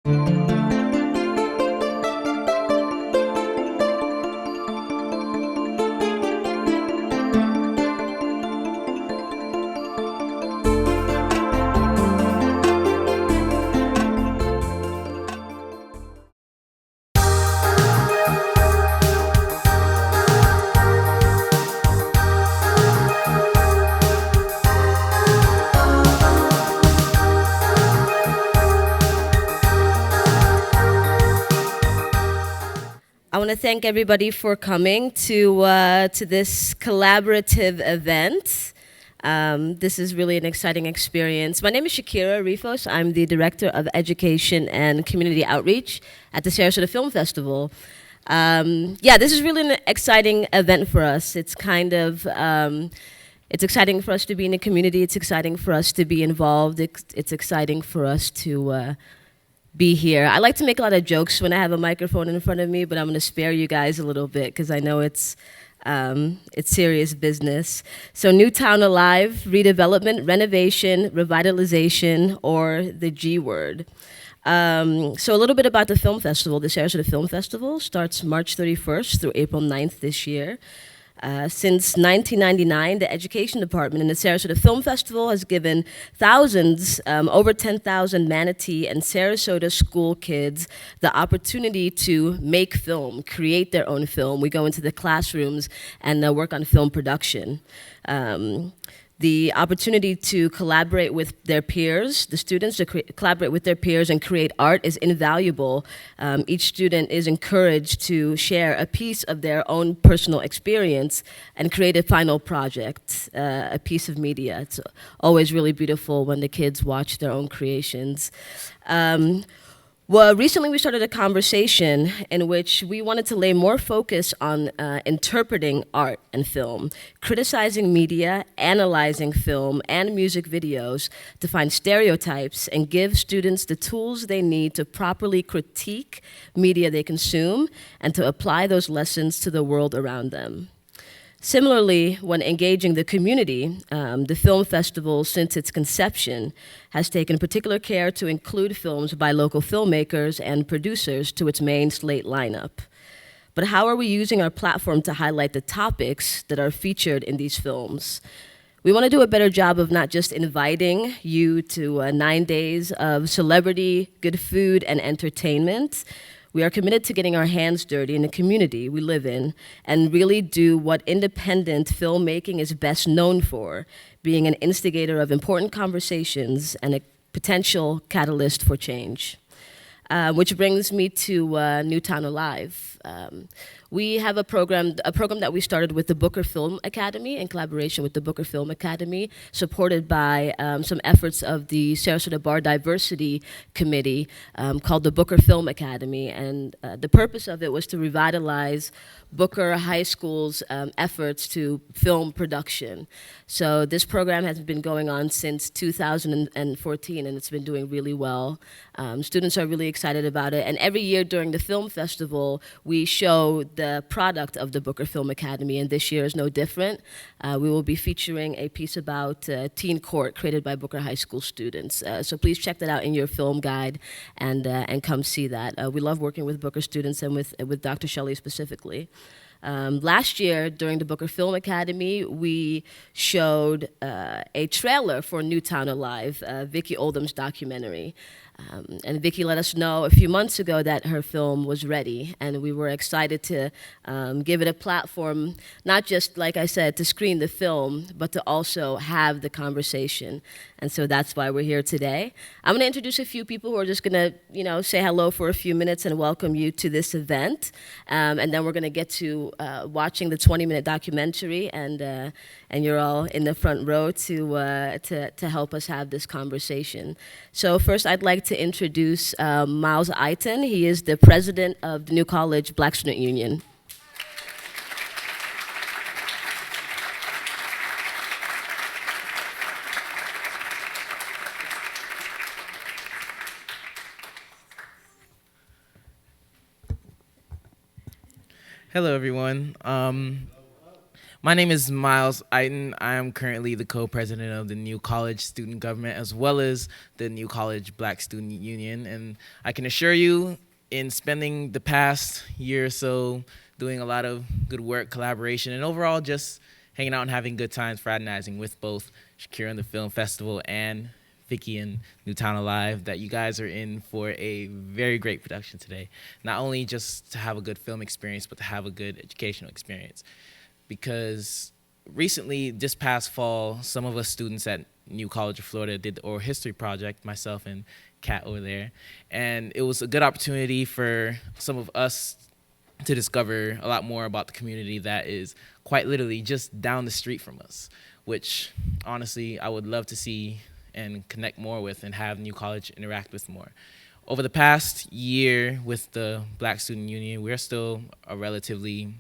I want to thank everybody for coming to this collaborative event. This is really an exciting experience. My name is Shakira Rifos. I'm the Director of Education and Community Outreach at the Sarasota Film Festival. This is really an exciting event for us. It's it's exciting for us to be in the community. It's exciting for us to be involved. It's exciting for us to be here. I like to make a lot of jokes when I have a microphone in front of me, but I'm going to spare you guys a little bit because I know it's serious business. So Newtown Alive, redevelopment, renovation, revitalization, or the G word. So a little bit about the film festival. The Sarasota Film Festival starts March 31st through April 9th this year. Since 1999, the Education Department in the Sarasota Film Festival has given thousands, over 10,000 Manatee and Sarasota school kids the opportunity to make film, create their own film. We go into the classrooms and work on film production. The opportunity to collaborate with their peers, the students to collaborate with their peers and create art is invaluable. Each student is encouraged to share a piece of their own personal experience and create a final project, a piece of media. It's always really beautiful when the kids watch their own creations. Well, recently we started a conversation in which we wanted to lay more focus on interpreting art and film, criticizing media, analyzing film and music videos to find stereotypes and give students the tools they need to properly critique media they consume and to apply those lessons to the world around them. Similarly, when engaging the community, the film festival, since its conception, has taken particular care to include films by local filmmakers and producers to its main slate lineup. But how are we using our platform to highlight the topics that are featured in these films? We want to do a better job of not just inviting you to 9 days of celebrity, good food, and entertainment. We are committed to getting our hands dirty in the community we live in and really do what independent filmmaking is best known for, being an instigator of important conversations and a potential catalyst for change. Which brings me to Newtown Alive. We have a program that we started with the Booker Film Academy in collaboration with the Booker Film Academy, supported by some efforts of the Sarasota Bar Diversity Committee called the Booker Film Academy. And the purpose of it was to revitalize Booker High School's efforts to film production. So this program has been going on since 2014, and it's been doing really well. Students are really excited about it, and every year during the film festival, we show the product of the Booker Film Academy, and this year is no different. We will be featuring a piece about teen court created by Booker High School students. So please check that out in your film guide and come see that. We love working with Booker students and with Dr. Shelley specifically. Last year, during the Booker Film Academy, we showed a trailer for Newtown Alive, Vicki Oldham's documentary. And Vicki let us know a few months ago that her film was ready, and we were excited to give it a platform, not just, like I said, to screen the film, but to also have the conversation. And so that's why we're here today. I'm going to introduce a few people who are just going to, say hello for a few minutes and welcome you to this event. And then we're going to get to watching the 20-minute documentary, and you're all in the front row to help us have this conversation. So first, I'd like to introduce Miles Eiton. He is the president of the New College Black Student Union. Hello, everyone. My name is Miles Eiten. I am currently the co-president of the New College Student Government as well as the New College Black Student Union. And I can assure you, in spending the past year or so doing a lot of good work, collaboration, and overall just hanging out and having good times, fraternizing with both Shakira and the Film Festival and Vicky and Newtown Alive, that you guys are in for a very great production today. Not only just to have a good film experience, but to have a good educational experience. Because recently, this past fall, some of us students at New College of Florida did the oral history project, myself and Kat over there. And it was a good opportunity for some of us to discover a lot more about the community that is quite literally just down the street from us, which honestly I would love to see and connect more with and have New College interact with more. Over the past year with the Black Student Union, we're still a relatively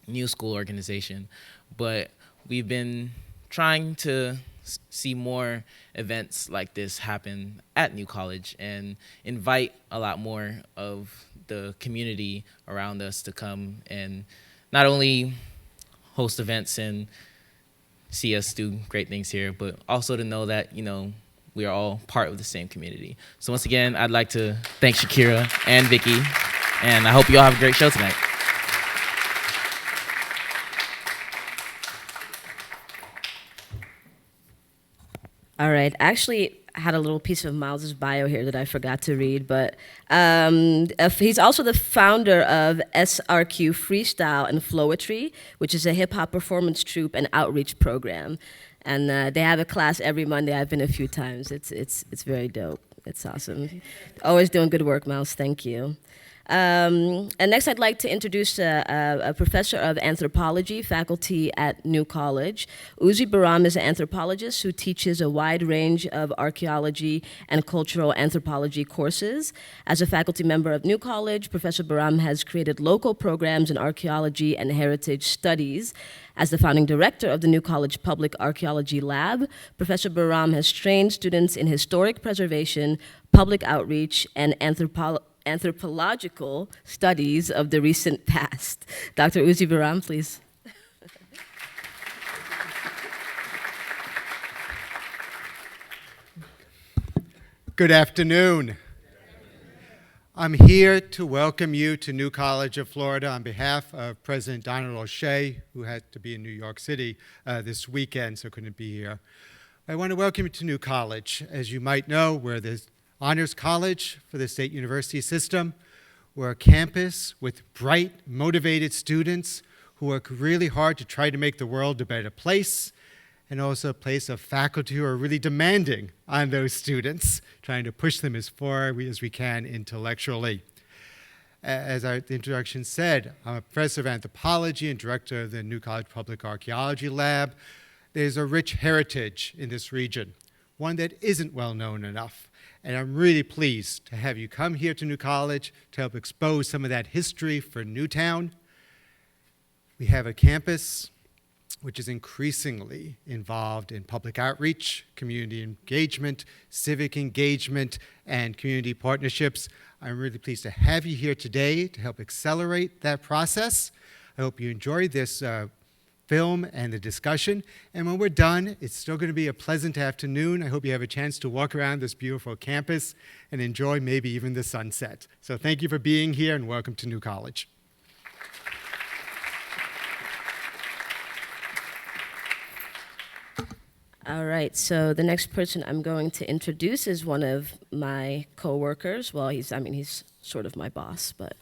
new school organization, but we've been trying to see more events like this happen at New College and invite a lot more of the community around us to come and not only host events and see us do great things here, but also to know that, we are all part of the same community. So once again, I'd like to thank Shakira and Vicky, and I hope you all have a great show tonight. All right. Actually, I had a little piece of Miles's bio here that I forgot to read, but he's also the founder of SRQ Freestyle and Flowetry, which is a hip-hop performance troupe and outreach program. And they have a class every Monday. I've been a few times. It's very dope. It's awesome. Always doing good work, Miles. Thank you. And next, I'd like to introduce a professor of anthropology, faculty at New College. Uzi Baram is an anthropologist who teaches a wide range of archaeology and cultural anthropology courses. As a faculty member of New College, Professor Baram has created local programs in archaeology and heritage studies. As the founding director of the New College Public Archaeology Lab, Professor Baram has trained students in historic preservation, public outreach, and anthropological studies of the recent past. Dr. Uzi Baram, please. Good afternoon. I'm here to welcome you to New College of Florida on behalf of President Donald O'Shea, who had to be in New York City this weekend, so couldn't be here. I want to welcome you to New College. As you might know, we're the honors college for the state university system. We're a campus with bright, motivated students who work really hard to try to make the world a better place, and also a place of faculty who are really demanding on those students, trying to push them as far as we can intellectually. As our introduction said, I'm a professor of anthropology and director of the New College Public Archaeology Lab. There's a rich heritage in this region, one that isn't well known enough. And I'm really pleased to have you come here to New College to help expose some of that history for Newtown. We have a campus which is increasingly involved in public outreach, community engagement, civic engagement, and community partnerships. I'm really pleased to have you here today to help accelerate that process. I hope you enjoyed this film and the discussion. And when we're done, it's still going to be a pleasant afternoon. I hope you have a chance to walk around this beautiful campus and enjoy maybe even the sunset. So thank you for being here and welcome to New College. All right, so the next person I'm going to introduce is one of my coworkers. Well, he's sort of my boss, but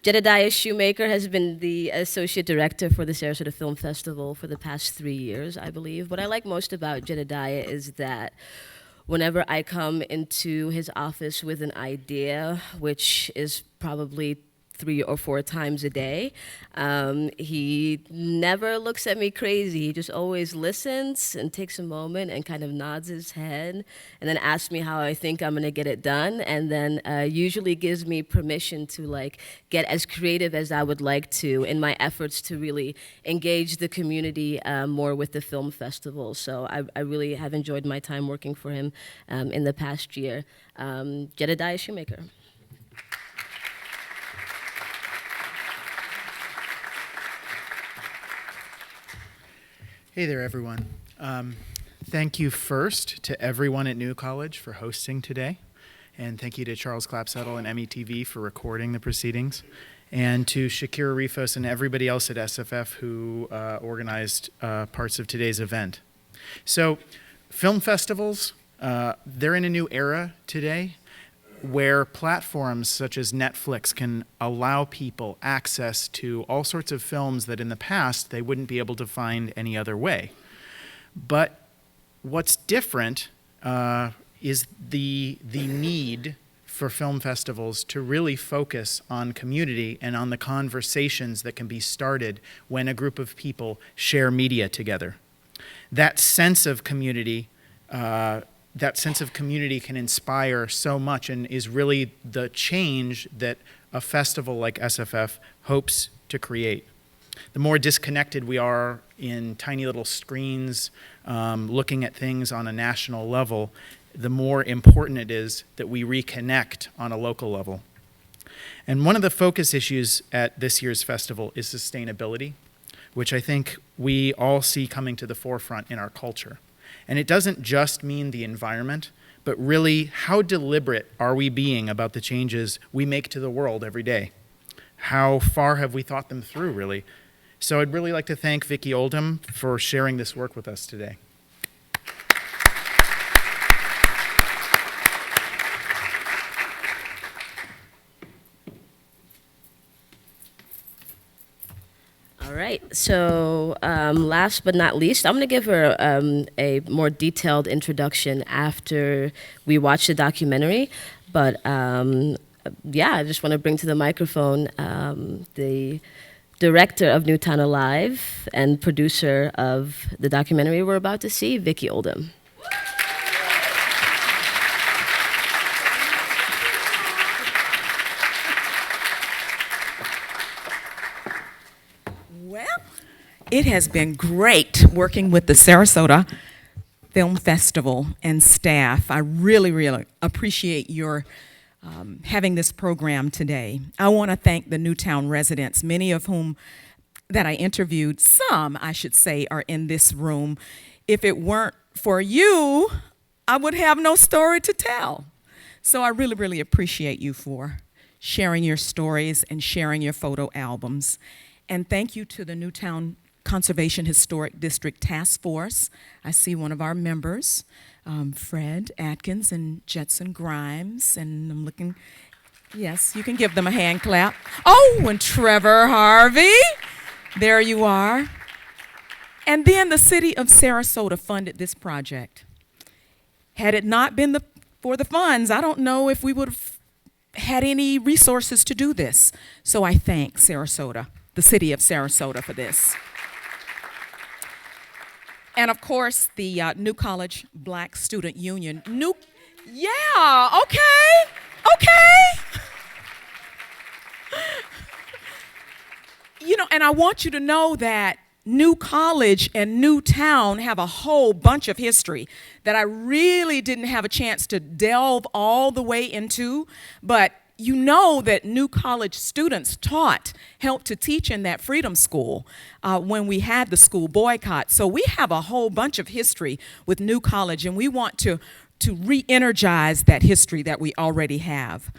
Jedediah Shoemaker has been the associate director for the Sarasota Film Festival for the past 3 years, I believe. What I like most about Jedediah is that whenever I come into his office with an idea, which is probably 3 or 4 times a day, he never looks at me crazy. He just always listens and takes a moment and kind of nods his head and then asks me how I think I'm gonna get it done, and then usually gives me permission to get as creative as I would like to in my efforts to really engage the community more with the film festival. So I really have enjoyed my time working for him in the past year. Jedediah Shoemaker. Hey there, everyone. Thank you first to everyone at New College for hosting today. And thank you to Charles Clapsettle and METV for recording the proceedings. And to Shakira Rifos and everybody else at SFF who organized parts of today's event. So, film festivals, they're in a new era today where platforms such as Netflix can allow people access to all sorts of films that in the past they wouldn't be able to find any other way. But what's different is the need for film festivals to really focus on community and on the conversations that can be started when a group of people share media together. That sense of community can inspire so much and is really the change that a festival like SFF hopes to create. The more disconnected we are in tiny little screens, looking at things on a national level, the more important it is that we reconnect on a local level. And one of the focus issues at this year's festival is sustainability, which I think we all see coming to the forefront in our culture. And it doesn't just mean the environment, but really how deliberate are we being about the changes we make to the world every day? How far have we thought them through, really? So I'd really like to thank Vicki Oldham for sharing this work with us today. All right, so last but not least, I'm going to give her a more detailed introduction after we watch the documentary. But yeah, I just want to bring to the microphone the director of Newtown Alive and producer of the documentary we're about to see, Vicki Oldham. It has been great working with the Sarasota Film Festival and staff. I really, really appreciate your having this program today. I want to thank the Newtown residents, many of whom that I interviewed, some, I should say, are in this room. If it weren't for you, I would have no story to tell. So I really, really appreciate you for sharing your stories and sharing your photo albums. And thank you to the Newtown Conservation Historic District Task Force. I see one of our members, Fred Atkins and Jetson Grimes, and I'm looking, yes, you can give them a hand clap. Oh, and Trevor Harvey, there you are. And then the city of Sarasota funded this project. Had it not been for the funds, I don't know if we would have had any resources to do this. So I thank Sarasota, the city of Sarasota, for this. And of course, the New College Black Student Union. Yeah, okay. You know, and I want you to know that New College and Newtown have a whole bunch of history that I really didn't have a chance to delve all the way into, but you know that New College students helped to teach in that Freedom School when we had the school boycott. So we have a whole bunch of history with New College, and we want to re-energize that history that we already have.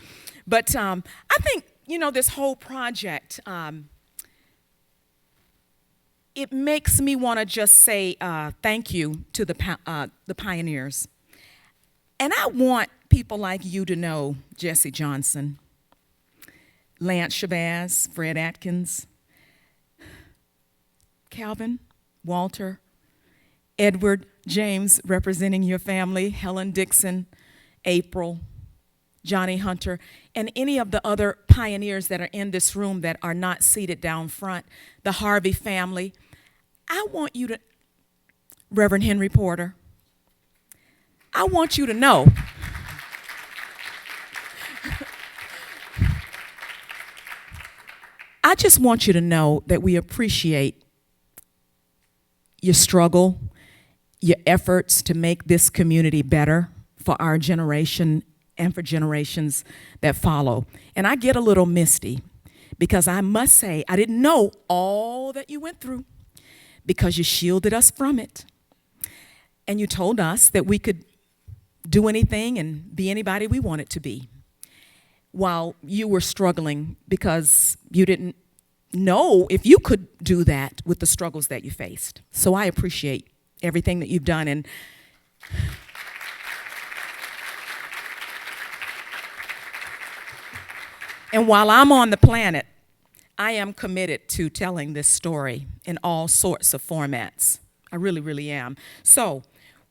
But I think, you know, this whole project, it makes me want to just say thank you to the pioneers. And I want people like you to know Jesse Johnson, Lance Shabazz, Fred Atkins, Calvin, Walter, Edward, James, representing your family, Helen Dixon, April, Johnny Hunter, and any of the other pioneers that are in this room that are not seated down front, the Harvey family. I want you to, Reverend Henry Porter, I want you to know I just want you to know that we appreciate your struggle, your efforts to make this community better for our generation and for generations that follow. And I get a little misty because I must say I didn't know all that you went through because you shielded us from it. And you told us that we could do anything and be anybody we wanted to be, while you were struggling because you didn't know if you could do that with the struggles that you faced. So I appreciate everything that you've done. And while I'm on the planet, I am committed to telling this story in all sorts of formats. I really, really am. So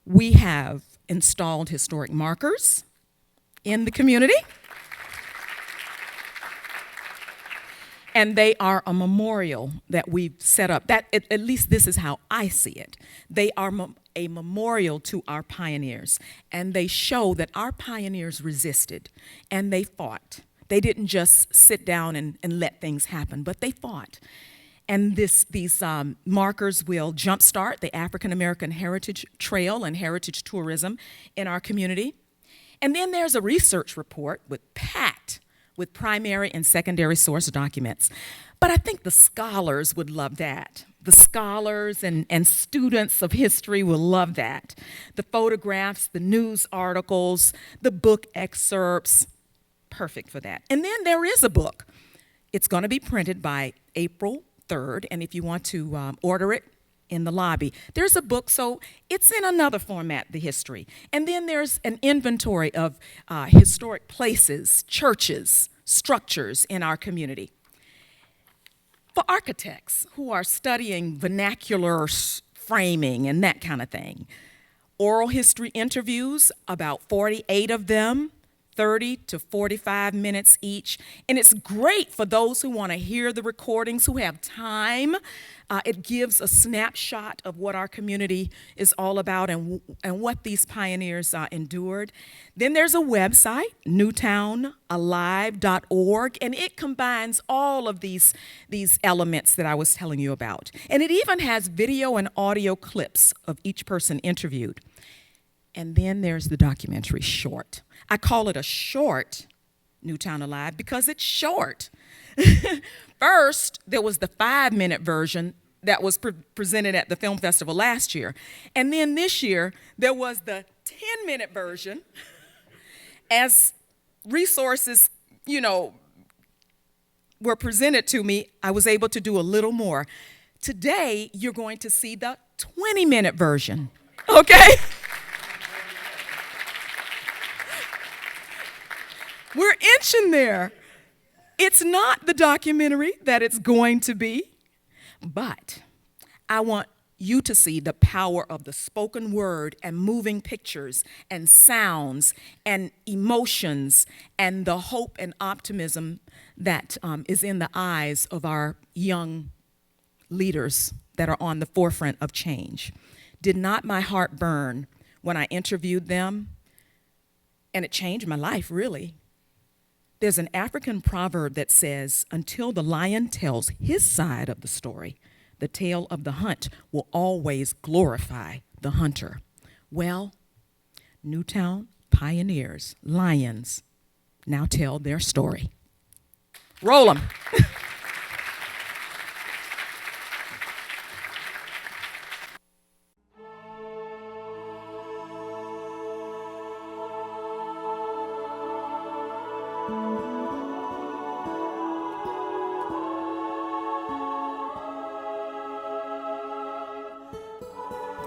we have installed historic markers in the community. And they are a memorial that we've set up. That, at least this is how I see it. They are a memorial to our pioneers. And they show that our pioneers resisted and they fought. They didn't just sit down and let things happen, but they fought. And these markers will jumpstart the African American Heritage Trail and heritage tourism in our community. And then there's a research report packed with primary and secondary source documents. But I think the scholars would love that. The scholars and students of history will love that. The photographs, the news articles, the book excerpts, perfect for that. And then there is a book. It's going to be printed by April 3rd, and if you want to order it, in the lobby. There's a book, so it's in another format, the history. And then there's an inventory of historic places, churches, structures in our community. For architects who are studying vernacular framing and that kind of thing, oral history interviews, about 48 of them, 30 to 45 minutes each. And it's great for those who want to hear the recordings, who have time. It gives a snapshot of what our community is all about and what these pioneers endured. Then there's a website, newtownalive.org, and it combines all of these elements that I was telling you about. And it even has video and audio clips of each person interviewed. And then there's the documentary short. I call it a short Newtown Alive because it's short. First, there was the 5-minute version that was presented at the film festival last year. And then this year, there was the 10-minute version. As resources, were presented to me, I was able to do a little more. Today, you're going to see the 20-minute version, okay? We're inching there. It's not the documentary that it's going to be, but I want you to see the power of the spoken word and moving pictures and sounds and emotions and the hope and optimism that is in the eyes of our young leaders that are on the forefront of change. Did not my heart burn when I interviewed them? And it changed my life, really. There's an African proverb that says, until the lion tells his side of the story, the tale of the hunt will always glorify the hunter. Well, Newtown pioneers, lions, now tell their story. Roll them.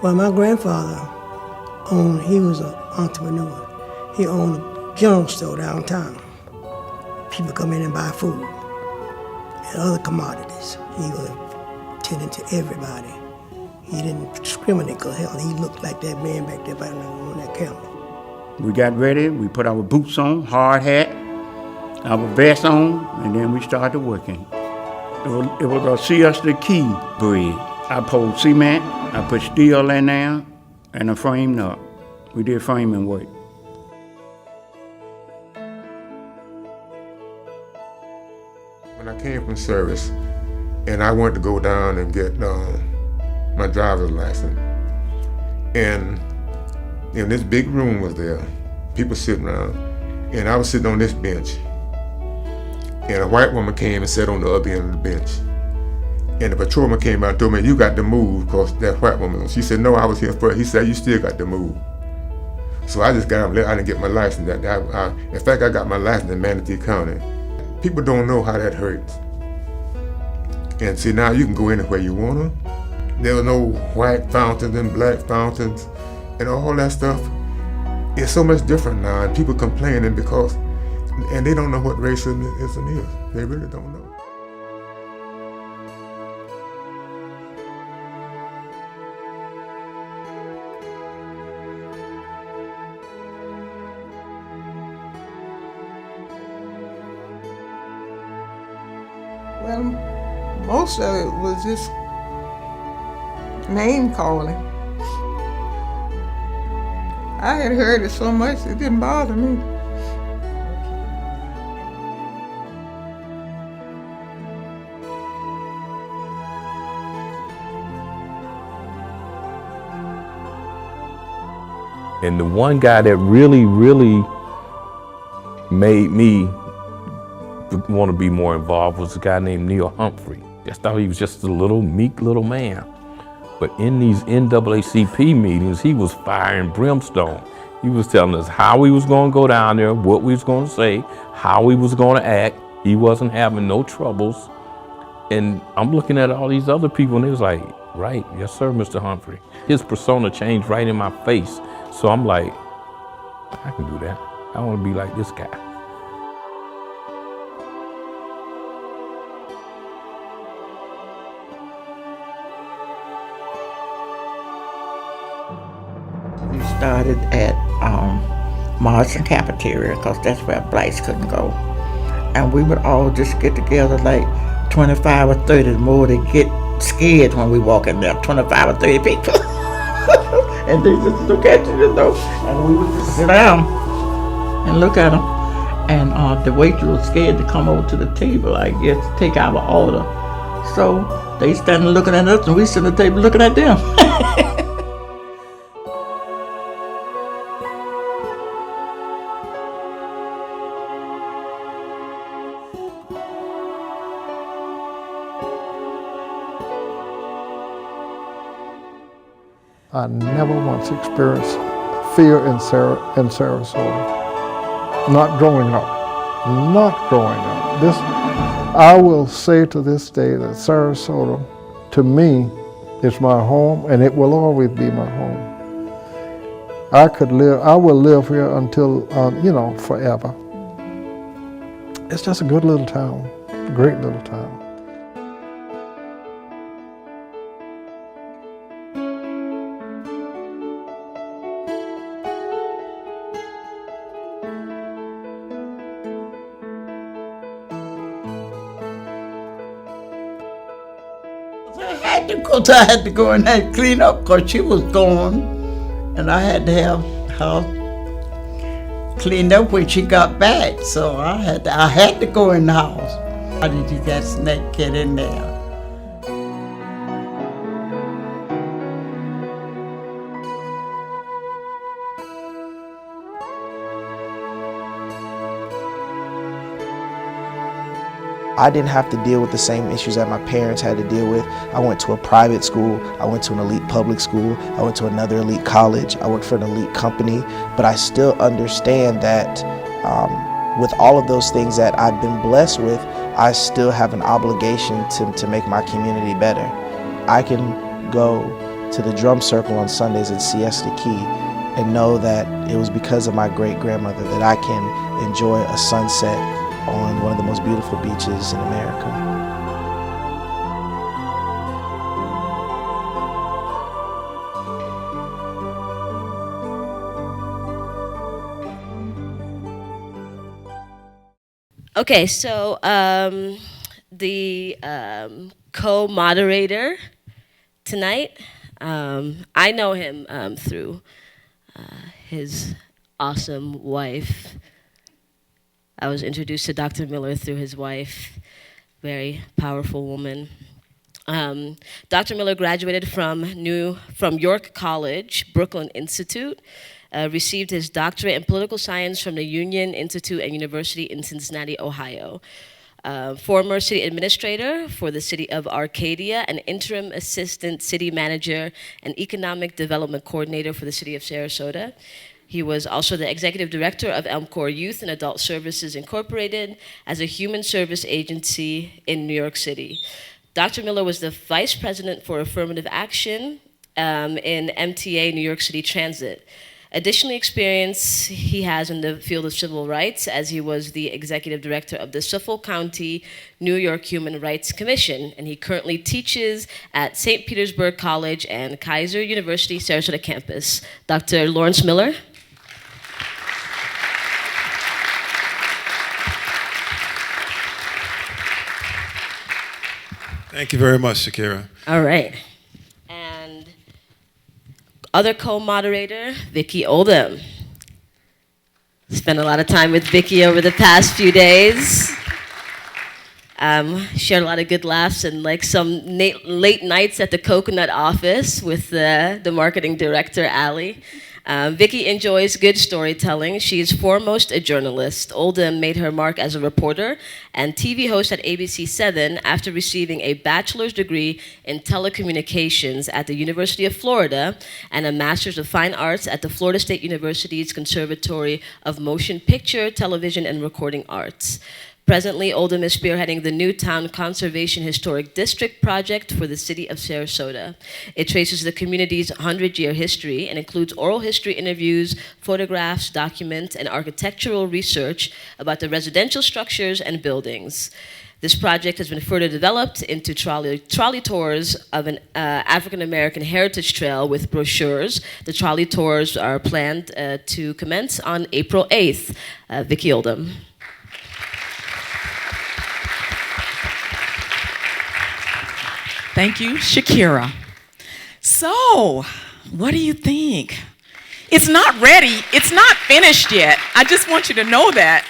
Well, my grandfather he was an entrepreneur. He owned a general store downtown. People come in and buy food and other commodities. He was tending to everybody. He didn't discriminate because, hell, he looked like that man back there on that camera. We got ready, we put our boots on, hard hat, our vest on, and then we started working. It was a siesta key bread. I poured cement, I put steel in there, and I framed up. We did framing work. When I came from service, and I wanted to go down and get my driver's license, and this big room was there, people sitting around, and I was sitting on this bench, and a white woman came and sat on the other end of the bench. And the patrolman came out and told me, "You got to move," because that white woman. She said, "No, I was here first." He said, "You still got to move." So I just got him. I didn't get my license. In fact, I got my license in Manatee County. People don't know how that hurts. And see, now you can go anywhere you want to. There were no white fountains and black fountains and all that stuff. It's so much different now, and people complaining because, and they don't know what racism is. They really don't know. Well, most of it was just name calling. I had heard it so much it didn't bother me. And the one guy that really made me want to be more involved was a guy named Neil Humphrey. I thought he was just a little meek little man. But in these NAACP meetings, he was fire and brimstone. He was telling us how we was going to go down there, what we was going to say, how we was going to act. He wasn't having no troubles. And I'm looking at all these other people and it was like, right, yes sir, Mr. Humphrey. His persona changed right in my face. So I'm like, I can do that. I want to be like this guy. We started at Marshall Cafeteria because that's where blacks couldn't go. And we would all just get together like 25 or 30. The more they get scared when we walk in there, 25 or 30 people. And they just look at you, and we would just sit down and look at them. And the waitress was scared to come over to the table, I guess, to take our order. So they standing looking at us, and we sit at the table looking at them. I never once experienced fear in Sarasota. Not growing up. I will say to this day that Sarasota, to me, is my home, and it will always be my home. I will live here until, forever. It's just a good little town, a great little town. I had to go in there and clean up because she was gone, and I had to have her cleaned up when she got back. So I had to go in the house. How did you that snake get in there? I didn't have to deal with the same issues that my parents had to deal with. I went to a private school, I went to an elite public school, I went to another elite college, I worked for an elite company, but I still understand that with all of those things that I've been blessed with, I still have an obligation to make my community better. I can go to the drum circle on Sundays at Siesta Key and know that it was because of my great-grandmother that I can enjoy a sunset on one of the most beautiful beaches in America. Okay, so the co-moderator tonight, I know him through his awesome wife. I was introduced to Dr. Miller through his wife, very powerful woman. Dr. Miller graduated from York College, Brooklyn Institute, received his doctorate in political science from the Union Institute and University in Cincinnati, Ohio. former city administrator for the city of Arcadia, an interim assistant city manager and economic development coordinator for the city of Sarasota. He was also the executive director of ELMCOR Youth and Adult Services Incorporated as a human service agency in New York City. Dr. Miller was the vice president for affirmative action in MTA New York City Transit. Additionally, experience he has in the field of civil rights, as he was the executive director of the Suffolk County, New York Human Rights Commission, and he currently teaches at St. Petersburg College and Kaiser University Sarasota campus. Dr. Lawrence Miller. Thank you very much, Shakira. All right. And other co-moderator, Vicki Oldham. Spent a lot of time with Vicki over the past few days. Shared a lot of good laughs and like some late nights at the Coconut office with the marketing director, Allie. Vicki enjoys good storytelling. She is foremost a journalist. Oldham made her mark as a reporter and TV host at ABC7 after receiving a bachelor's degree in telecommunications at the University of Florida and a master's of fine arts at the Florida State University's Conservatory of Motion Picture, Television, and Recording Arts. Presently, Oldham is spearheading the Newtown Conservation Historic District project for the city of Sarasota. It traces the community's 100-year history and includes oral history interviews, photographs, documents, and architectural research about the residential structures and buildings. This project has been further developed into trolley tours of an African-American heritage trail with brochures. The trolley tours are planned to commence on April 8th. Vicki Oldham. Thank you, Shakira. So, what do you think? It's not ready. It's not finished yet. I just want you to know that.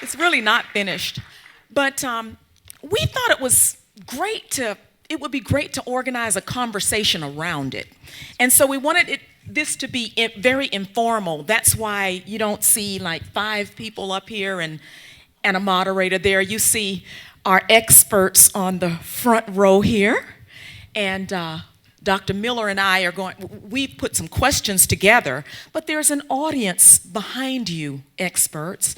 It's really not finished. But we thought it would be great to organize a conversation around it. And so we wanted this to be very informal. That's why you don't see like 5 people up here and a moderator there. You see our experts on the front row here, and Dr. Miller and I we've put some questions together, but there's an audience behind you, experts,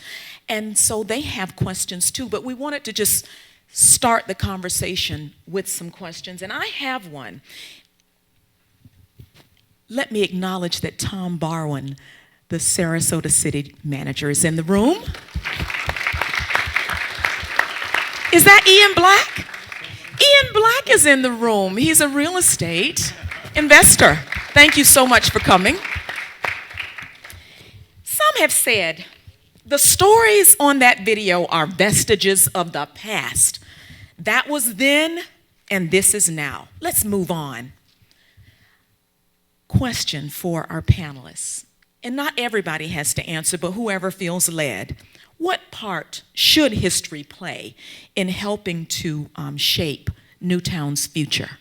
and so they have questions too, but we wanted to just start the conversation with some questions, and I have one. Let me acknowledge that Tom Barwin, the Sarasota City Manager, is in the room. Is that Ian Black? Ian Black is in the room. He's a real estate investor. Thank you so much for coming. Some have said the stories on that video are vestiges of the past. That was then, and this is now. Let's move on. Question for our panelists. And not everybody has to answer, but whoever feels led. What part should history play in helping to shape Newtown's future?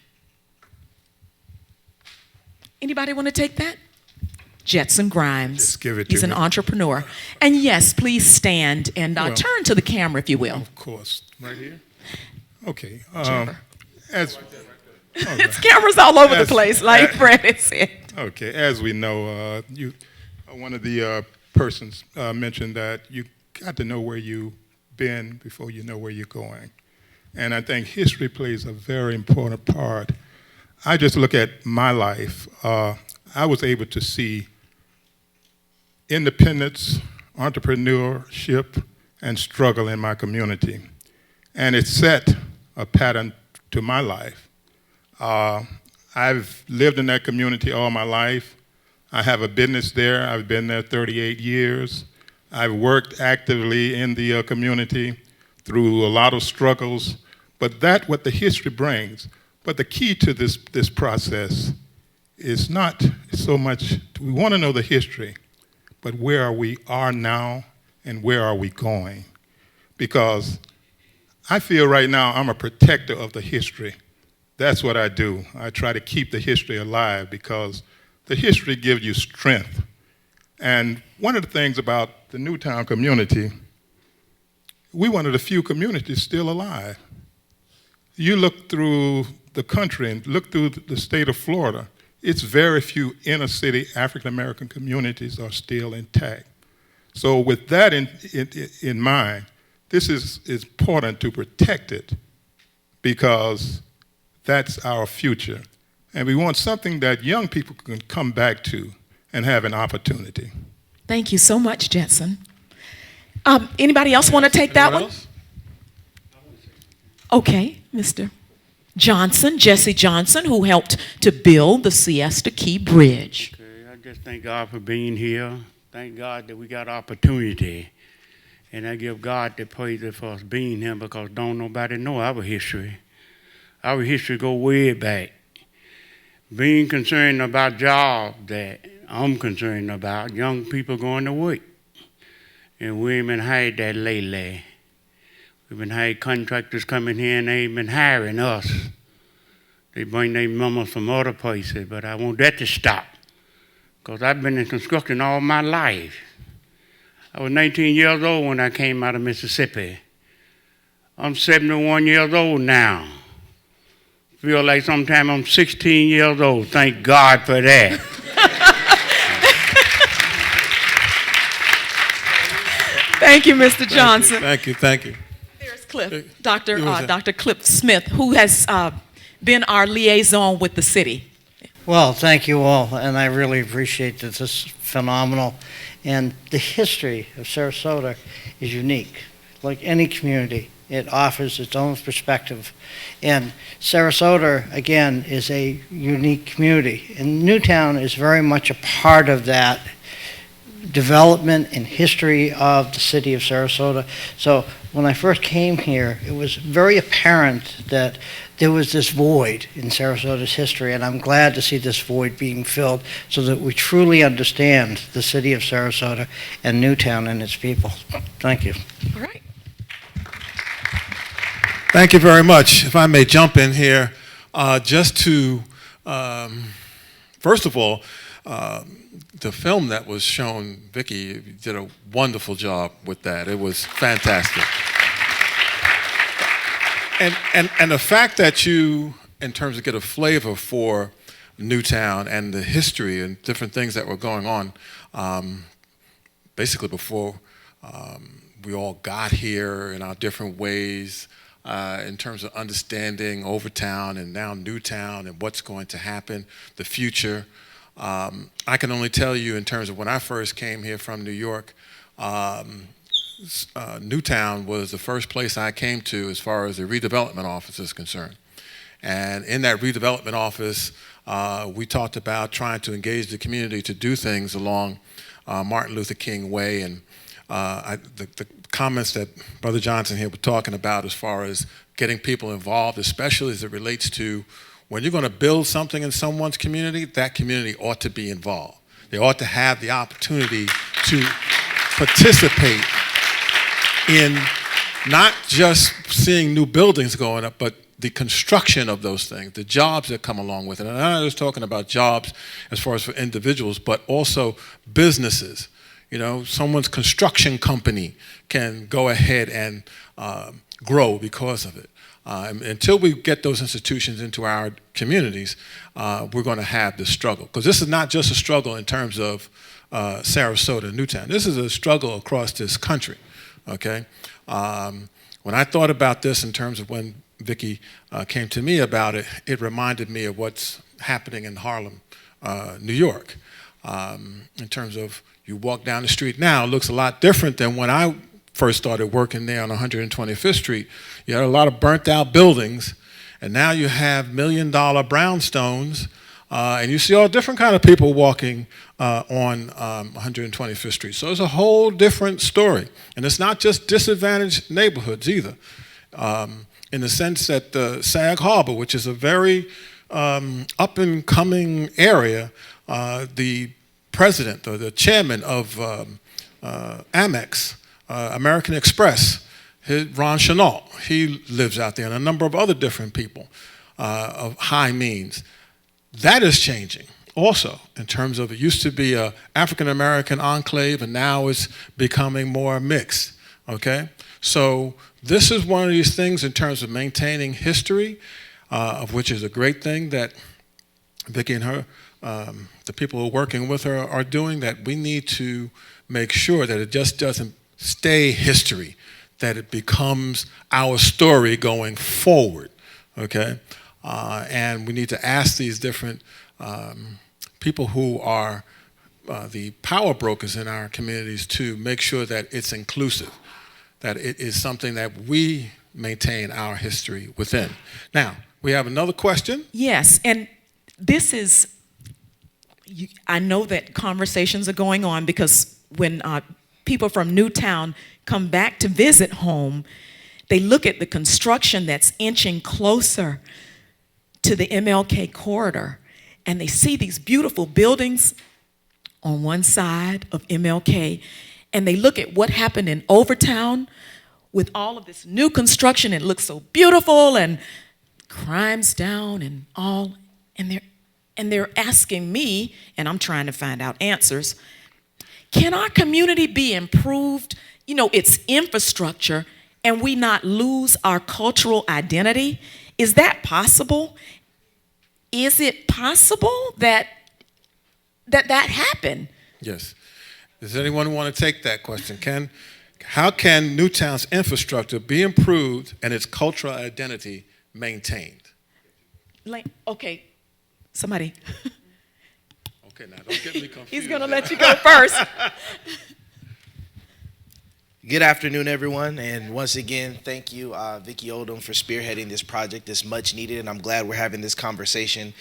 Anybody want to take that? Jetson Grimes. Just give it to He's an me. entrepreneur. And yes, please stand and turn to the camera, if you will. Of course. Right here? Okay. Jennifer. Okay. It's cameras all over the place, like Fred had said. Okay. As we know, one of the persons mentioned that you got to know where you've been before you know where you're going. And I think history plays a very important part. I just look at my life. I was able to see independence, entrepreneurship, and struggle in my community. And it set a pattern to my life. I've lived in that community all my life. I have a business there. I've been there 38 years. I've worked actively in the community through a lot of struggles, but that's what the history brings. But the key to this process is not so much, we want to know the history, but where we are now and where are we going? Because I feel right now I'm a protector of the history. That's what I do. I try to keep the history alive because the history gives you strength. And one of the things about the Newtown community, we're one of the few communities still alive. You look through the country and look through the state of Florida, it's very few inner city African American communities are still intact. So with that in mind, this is important to protect it because that's our future. And we want something that young people can come back to and have an opportunity. Thank you so much, Jetson. Anybody else want to take that one? Okay, Mr. Johnson, Jesse Johnson, who helped to build the Siesta Key Bridge. Okay, I just thank God for being here. Thank God that we got opportunity. And I give God the praise for us being here because don't nobody know our history. Our history go way back. Being concerned about jobs that I'm concerned about, young people going to work. And we ain't been hired that lately. We've been hired contractors coming here and they ain't been hiring us. They bring their mamas from other places, but I want that to stop. Because I've been in construction all my life. I was 19 years old when I came out of Mississippi. I'm 71 years old now. Feel like sometime I'm 16 years old. Thank God for that. Thank you, Mr. Johnson. Thank you. There's Cliff, Dr. Cliff Smith, who has been our liaison with the city. Well, thank you all, and I really appreciate that. This is phenomenal. And the history of Sarasota is unique. Like any community, it offers its own perspective. And Sarasota, again, is a unique community. And Newtown is very much a part of that development and history of the city of Sarasota. So when I first came here, it was very apparent that there was this void in Sarasota's history, and I'm glad to see this void being filled so that we truly understand the city of Sarasota and Newtown and its people. Thank you. All right. Thank you very much. If I may jump in here, just to, first of all, the film that was shown, Vicki did a wonderful job with that. It was fantastic. And the fact that you, in terms of get a flavor for Newtown and the history and different things that were going on, basically before we all got here in our different ways, in terms of understanding Overtown and now Newtown and what's going to happen, the future. I can only tell you in terms of when I first came here from New York, Newtown was the first place I came to as far as the redevelopment office is concerned. And in that redevelopment office, we talked about trying to engage the community to do things along Martin Luther King Way. And the comments that Brother Johnson here was talking about as far as getting people involved, especially as it relates to when you're going to build something in someone's community, that community ought to be involved. They ought to have the opportunity to participate in not just seeing new buildings going up, but the construction of those things, the jobs that come along with it. And I'm not just talking about jobs as far as for individuals, but also businesses. You know, someone's construction company can go ahead and grow because of it. Until we get those institutions into our communities, we're going to have this struggle. Because this is not just a struggle in terms of Sarasota, Newtown. This is a struggle across this country, okay? When I thought about this in terms of when Vicki came to me about it, it reminded me of what's happening in Harlem, New York. In terms of you walk down the street now, it looks a lot different than when I first started working there on 125th Street. You had a lot of burnt out buildings, and now you have $1 million brownstones, and you see all different kind of people walking on 125th Street. So it's a whole different story. And it's not just disadvantaged neighborhoods either, in the sense that Sag Harbor, which is a very up-and-coming area, the president or the chairman of Amex, American Express, Ron Chenault, he lives out there, and a number of other different people of high means. That is changing also in terms of it used to be an African-American enclave, and now it's becoming more mixed, Okay? So this is one of these things in terms of maintaining history, of which is a great thing that Vicki and her, the people who are working with her are doing, that we need to make sure that it just doesn't stay history, that it becomes our story going forward, okay? And we need to ask these different people who are the power brokers in our communities to make sure that it's inclusive, that it is something that we maintain our history within. Now, we have another question. Yes, and this is, I know that conversations are going on because when people from Newtown come back to visit home, they look at the construction that's inching closer to the MLK corridor, and they see these beautiful buildings on one side of MLK, and they look at what happened in Overtown with all of this new construction. It looks so beautiful, and crime's down and all, and they're asking me, and I'm trying to find out answers. Can our community be improved, its infrastructure, and we not lose our cultural identity? Is that possible? Is it possible that happened? Yes. Does anyone want to take that question? How can Newtown's infrastructure be improved and its cultural identity maintained? Okay, somebody. Okay, now don't get me confused. He's going to let you go first. Good afternoon, everyone, and once again, thank you, Vicki Oldham, for spearheading this project. It's much needed, and I'm glad we're having this conversation.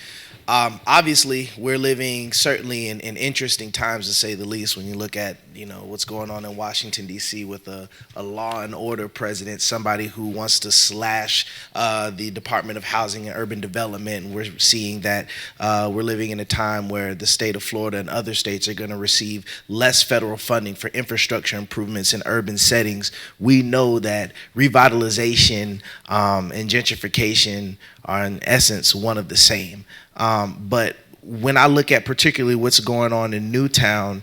Obviously, we're living certainly in interesting times, to say the least, when you look at what's going on in Washington, D.C. with a law and order president, somebody who wants to slash the Department of Housing and Urban Development. We're seeing that we're living in a time where the state of Florida and other states are going to receive less federal funding for infrastructure improvements in urban settings. We know that revitalization and gentrification are in essence one of the same. But when I look at particularly what's going on in Newtown,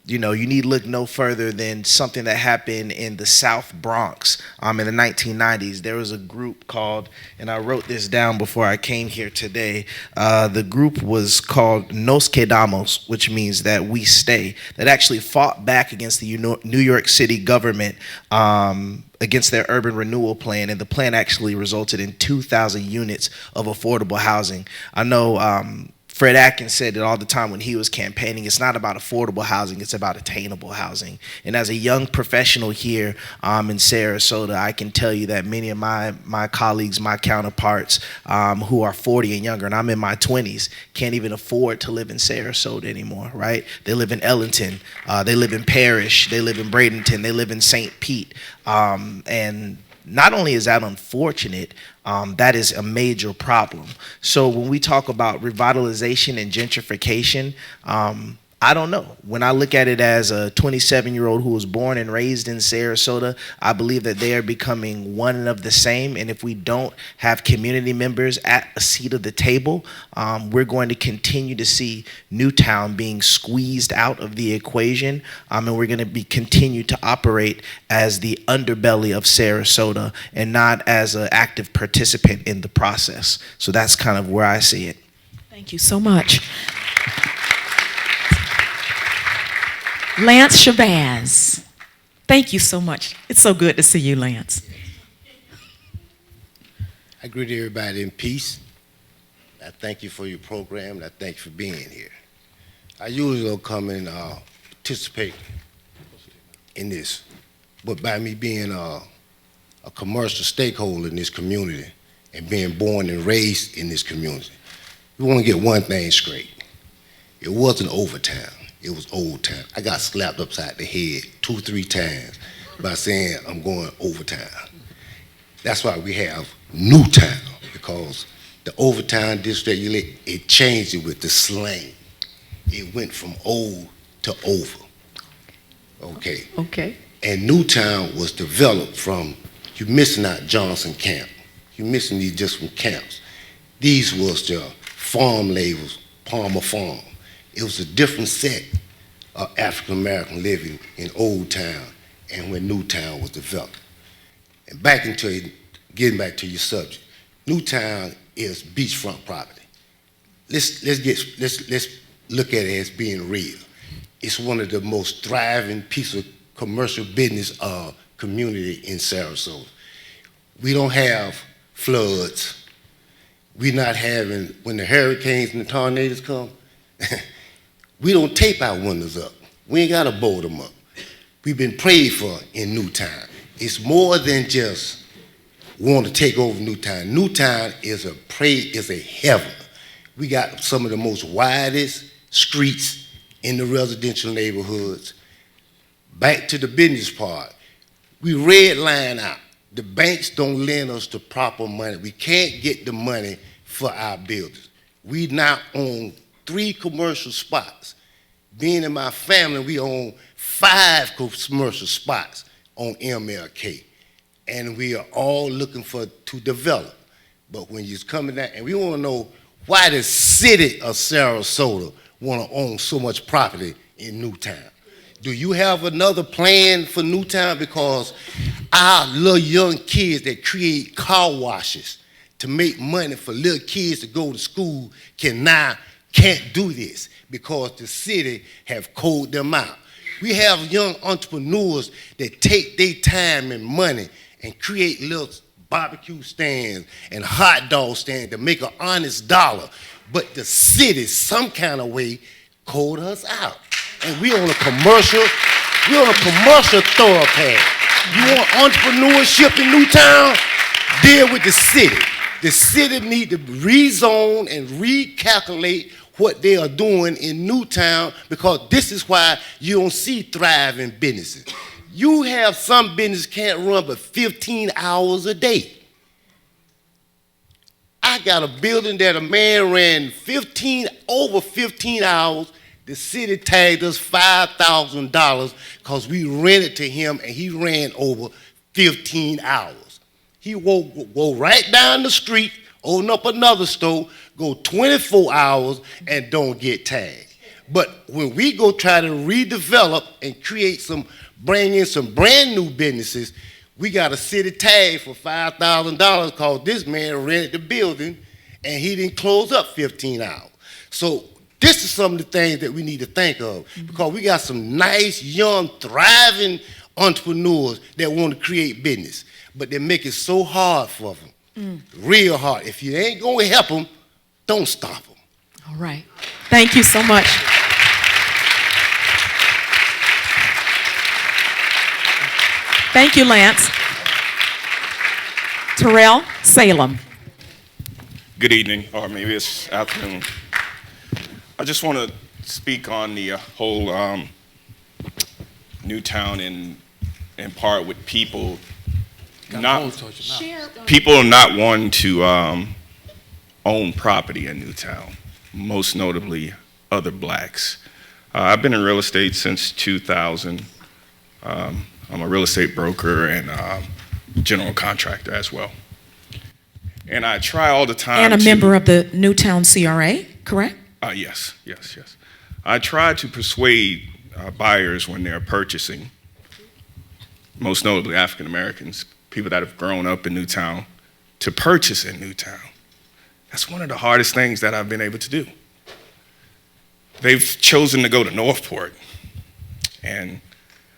you need to look no further than something that happened in the South Bronx in the 1990s. There was a group called, and I wrote this down before I came here today, the group was called Nos Quedamos, which means that we stay, that actually fought back against the New York City government against their urban renewal plan, and the plan actually resulted in 2,000 units of affordable housing. I know Fred Atkins said it all the time when he was campaigning. It's not about affordable housing, it's about attainable housing. And as a young professional here in Sarasota, I can tell you that many of my colleagues, my counterparts who are 40 and younger, and I'm in my 20s, can't even afford to live in Sarasota anymore, right? They live in Ellington, they live in Parrish, they live in Bradenton, they live in St. Pete. And not only is that unfortunate, that is a major problem. So when we talk about revitalization and gentrification, I don't know. When I look at it as a 27-year-old who was born and raised in Sarasota, I believe that they are becoming one and of the same. And if we don't have community members at a seat of the table, we're going to continue to see Newtown being squeezed out of the equation. And we're going to continue to operate as the underbelly of Sarasota and not as an active participant in the process. So that's kind of where I see it. Thank you so much. Lance Shabazz, thank you so much. It's so good to see you, Lance. I greet everybody in peace. I thank you for your program, and I thank you for being here. I usually don't come and participate in this, but by me being a commercial stakeholder in this community and being born and raised in this community, we want to get one thing straight. It wasn't Overtown. It was Old Town. I got slapped upside the head 2-3 times by saying I'm going Overtown. That's why we have Newtown, because the Overtown district, it changed it with the slang. It went from old to over. Okay. Okay. And Newtown was developed from, you're missing out Johnson Camp. You're missing these just from camps. These was the farm labels, Palmer Farm. It was a different set of African American living in Old Town and when Newtown was developed. And getting back to your subject, Newtown is beachfront property. Let's look at it as being real. It's one of the most thriving piece of commercial business community in Sarasota. We don't have floods. We're not having, when the hurricanes and the tornadoes come, we don't tape our windows up. We ain't gotta board them up. We've been prayed for in Newtown. It's more than just want to take over Newtown. Newtown is a heaven. We got some of the most widest streets in the residential neighborhoods. Back to the business part, we redline out. The banks don't lend us the proper money. We can't get the money for our buildings. We now own 3 commercial spots. Being in my family, we own 5 commercial spots on MLK. And we are all looking to develop. But when you're coming down, and we want to know why the city of Sarasota want to own so much property in Newtown. Do you have another plan for Newtown? Because our little young kids that create car washes to make money for little kids to go to school can't do this because the city have called them out. We have young entrepreneurs that take their time and money and create little barbecue stands and hot dog stands to make an honest dollar. But the city, some kind of way, called us out. And we on a commercial thoroughfare. You want entrepreneurship in Newtown? Deal with the city. The city need to rezone and recalculate what they are doing in Newtown, because this is why you don't see thriving businesses. You have some business can't run but 15 hours a day. I got a building that a man ran over 15 hours. The city tagged us $5,000 because we rented to him and he ran over 15 hours. He will go right down the street, open up another store, go 24 hours and don't get tagged. But when we go try to redevelop and bring in some brand new businesses, we got a city tag for $5,000 because this man rented the building and he didn't close up 15 hours. So this is some of the things that we need to think of, because we got some nice, young, thriving entrepreneurs that want to create business, but they make it so hard for them, real hard. If you ain't going to help them, don't stop them. All right. Thank you so much. Thank you, Lance. Terrell, Salem. Good evening, or maybe it's afternoon. I just want to speak on the whole Newtown in part with people not wanting to own property in Newtown, most notably other blacks. I've been in real estate since 2000. I'm a real estate broker and general contractor as well. And I try all the time And a member of the Newtown CRA, correct? Yes. I try to persuade buyers when they're purchasing, most notably African Americans, people that have grown up in Newtown, to purchase in Newtown. That's one of the hardest things that I've been able to do. They've chosen to go to Northport. And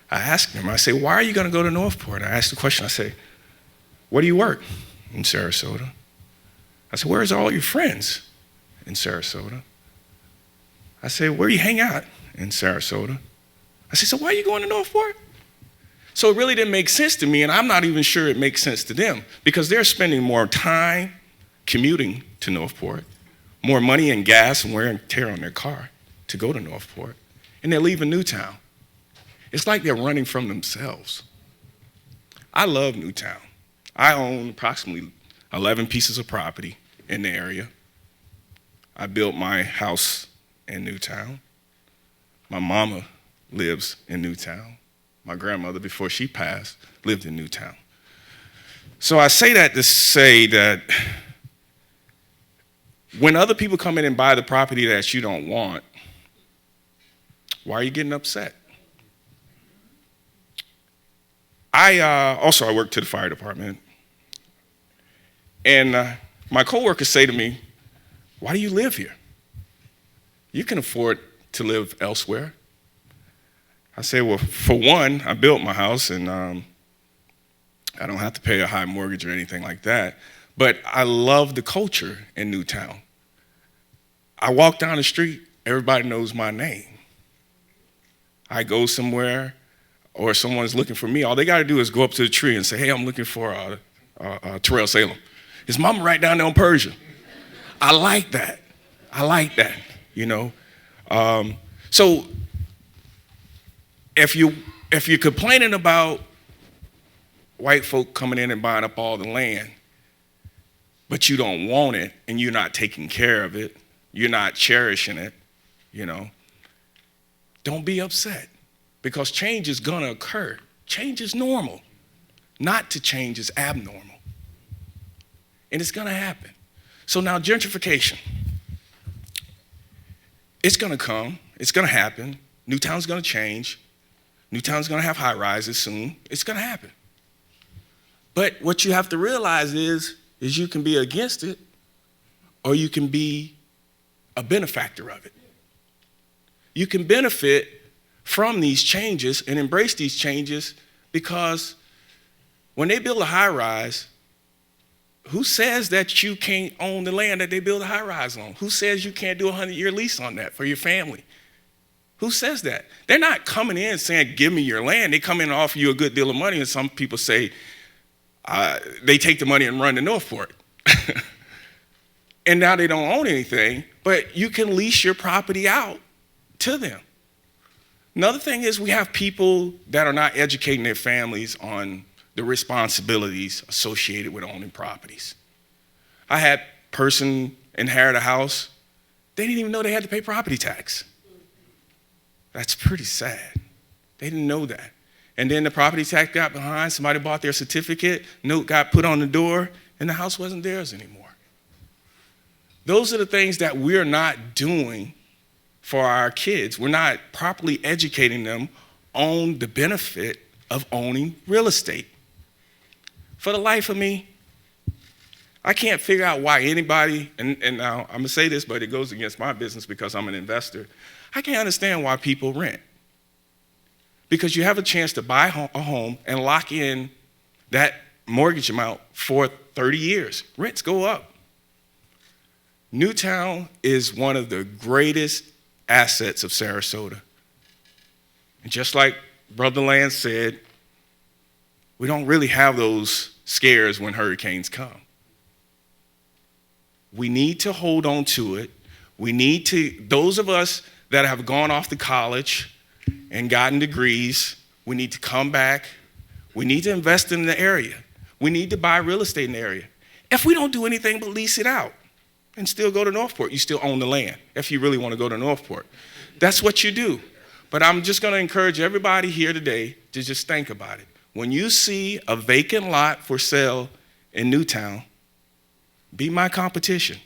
I asked them, I say, why are you going to go to Northport? I asked the question, I say, where do you work? In Sarasota. I said, where's all your friends? In Sarasota. I said, where do you hang out? In Sarasota. I said, so why are you going to Northport? So it really didn't make sense to me, and I'm not even sure it makes sense to them, because they're spending more time commuting to Northport, more money and gas and wear and tear on their car to go to Northport, and they're leaving Newtown. It's like they're running from themselves. I love Newtown. I own approximately 11 pieces of property in the area. I built my house in Newtown. My mama lives in Newtown. My grandmother, before she passed, lived in Newtown. So I say that to say that when other people come in and buy the property that you don't want, why are you getting upset? I work to the fire department. And my coworkers say to me, why do you live here? You can afford to live elsewhere. I say, well, for one, I built my house and I don't have to pay a high mortgage or anything like that. But I love the culture in Newtown. I walk down the street, everybody knows my name. I go somewhere or someone's looking for me, all they got to do is go up to the tree and say, hey, I'm looking for Terrell Salem. His mama right down there on Persia. I like that. You know. So if you're complaining about white folk coming in and buying up all the land, but you don't want it and you're not taking care of it, you're not cherishing it, you know, don't be upset because change is gonna occur. Change is normal. Not to change is abnormal. And it's gonna happen. So now gentrification. It's gonna come, it's gonna happen. Newtown's gonna change. Newtown's gonna have high rises soon. It's gonna happen. But what you have to realize is you can be against it or you can be a benefactor of it. You can benefit from these changes and embrace these changes because when they build a high rise, who says that you can't own the land that they build a high rise on? Who says you can't do a 100-year lease on that for your family? Who says that? They're not coming in saying, give me your land. They come in and offer you a good deal of money, and some people say, they take the money and run to Northport. And now they don't own anything, but you can lease your property out to them. Another thing is we have people that are not educating their families on the responsibilities associated with owning properties. I had a person inherit a house, they didn't even know they had to pay property tax. That's pretty sad. They didn't know that. And then the property tax got behind, somebody bought their certificate, note got put on the door, and the house wasn't theirs anymore. Those are the things that we're not doing for our kids. We're not properly educating them on the benefit of owning real estate. For the life of me, I can't figure out why anybody, and now I'm gonna say this, but it goes against my business because I'm an investor. I can't understand why people rent. Because you have a chance to buy a home and lock in that mortgage amount for 30 years. Rents go up. Newtown is one of the greatest assets of Sarasota. And just like Brother Lance said, we don't really have those scares when hurricanes come. We need to hold on to it. We need to, those of us that have gone off to college and gotten degrees, we need to come back. We need to invest in the area. We need to buy real estate in the area. If we don't do anything but lease it out and still go to Northport, you still own the land if you really want to go to Northport. That's what you do. But I'm just going to encourage everybody here today to just think about it. When you see a vacant lot for sale in Newtown, be my competition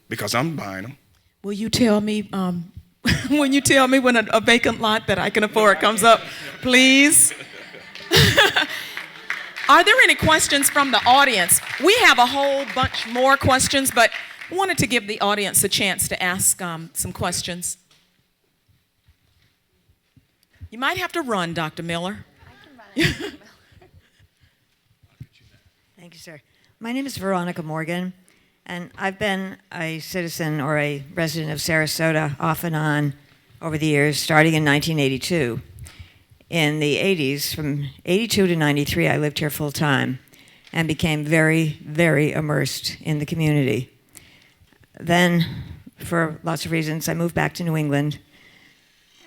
because I'm buying them. Will you tell me when you tell me when a vacant lot that I can afford comes up, please? Are there any questions from the audience? We have a whole bunch more questions, but I wanted to give the audience a chance to ask some questions. You might have to run, Dr. Miller. I can run. Thank you, sir. My name is Veronica Morgan, and I've been a citizen or a resident of Sarasota off and on over the years, starting in 1982. In the 80s, from 82 to 93, I lived here full time and became very, very immersed in the community. Then, for lots of reasons, I moved back to New England,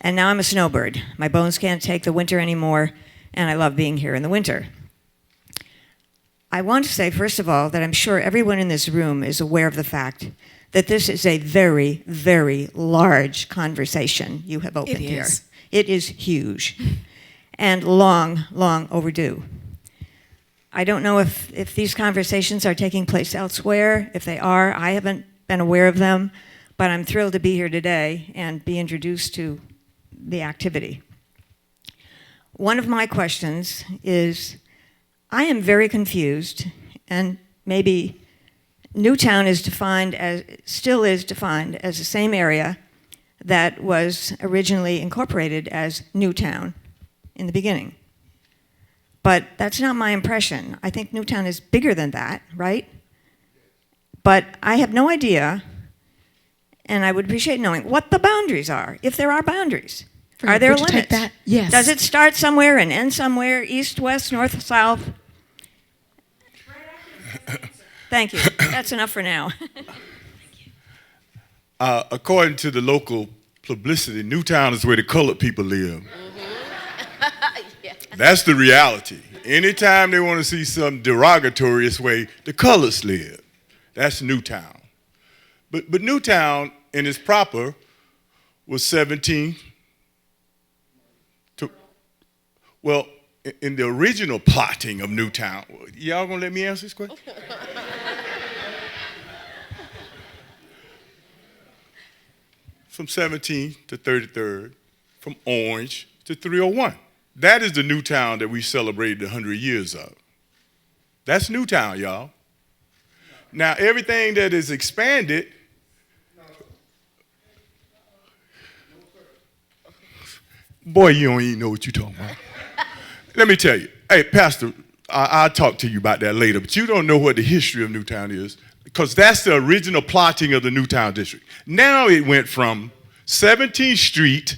and now I'm a snowbird. My bones can't take the winter anymore, and I love being here in the winter. I want to say, first of all, that I'm sure everyone in this room is aware of the fact that this is a very, very large conversation you have opened here. It is huge and long, long overdue. I don't know if these conversations are taking place elsewhere. If they are, I haven't been aware of them, but I'm thrilled to be here today and be introduced to the activity. one of my questions is, I am very confused, and maybe Newtown is still is defined as the same area that was originally incorporated as Newtown in the beginning. But that's not my impression. I think Newtown is bigger than that, right? But I have no idea, and I would appreciate knowing what the boundaries are, if there are boundaries. Are there Would you limits? take that? Yes. Does it start somewhere and end somewhere, east, west, north, south? Thank you. That's enough for now. According to the local publicity, Newtown is where the colored people live. That's the reality. Anytime they want to see something derogatory, it's where the colors live. That's Newtown. But Newtown, in its proper, was 17. Well, in the original plotting of Newtown, y'all gonna let me answer this question? From 17th to 33rd, from Orange to 301. That is the Newtown that we celebrated 100 years of. That's Newtown, y'all. Now, everything that is expanded, boy, you don't even know what you're talking about. Let me tell you. Hey, Pastor, I'll talk to you about that later, but you don't know what the history of Newtown is, because that's the original plotting of the Newtown district. Now it went from 17th Street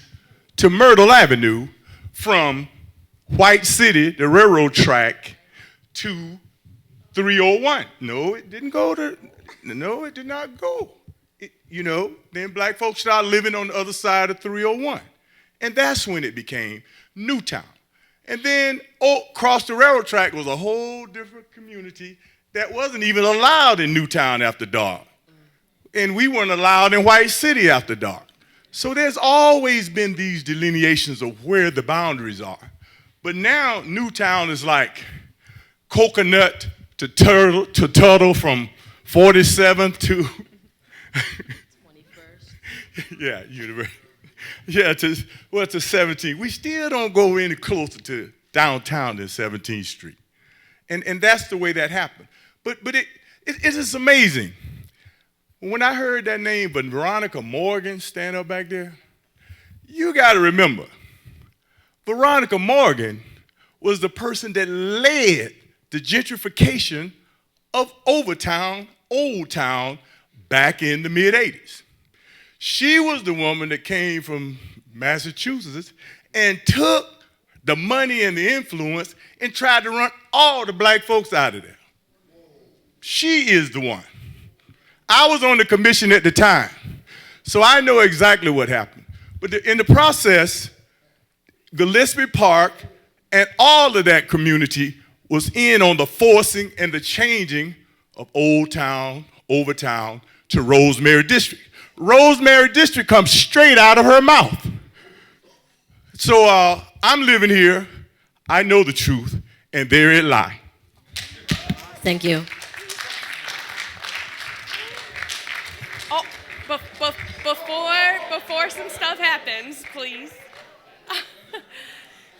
to Myrtle Avenue, from White City, the railroad track, to 301. No, it didn't go to, no, it did not go. Then black folks started living on the other side of 301. And that's when it became Newtown. And then across the railroad track was a whole different community that wasn't even allowed in Newtown after dark. And we weren't allowed in White City after dark. So there's always been these delineations of where the boundaries are. But now Newtown is like Coconut to Tuttle from 47th to 21st. Yeah, University. Yeah, to 17th. We still don't go any closer to downtown than 17th Street. And that's the way that happened. But it is amazing. When I heard that name, Veronica Morgan, stand up back there, you got to remember, Veronica Morgan was the person that led the gentrification of Overtown, Old Town, back in the mid-'80s. She was the woman that came from Massachusetts and took the money and the influence and tried to run all the black folks out of there. She is the one. I was on the commission at the time, so I know exactly what happened. But in the process, Gillespie Park and all of that community was in on the forcing and the changing of Old Town, Overtown to Rosemary District. Rosemary District comes straight out of her mouth. So I'm living here, I know the truth, and there it lies. Thank you. Oh, before some stuff happens, please.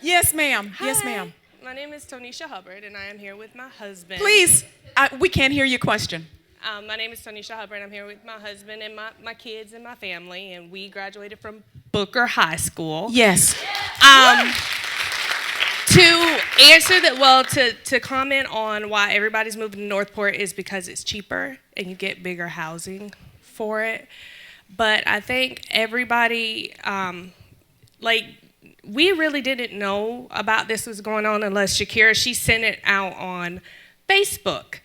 Yes, ma'am. Hi. Yes, ma'am. My name is Tonisha Hubbard, and I am here with my husband. Please, we can't hear your question. My name is Tonisha Hubbard. I'm here with my husband and my kids and my family, and we graduated from Booker High School. Yes. To answer that, to comment on why everybody's moving to Northport is because it's cheaper and you get bigger housing for it. But I think everybody, we really didn't know about this was going on unless Shakira, she sent it out on Facebook.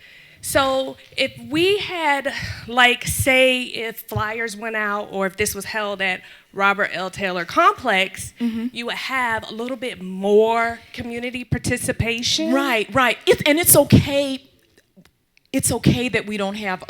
So if we had, say if flyers went out or if this was held at Robert L. Taylor Complex, you would have a little bit more community participation. Right. And it's okay. It's okay that we don't have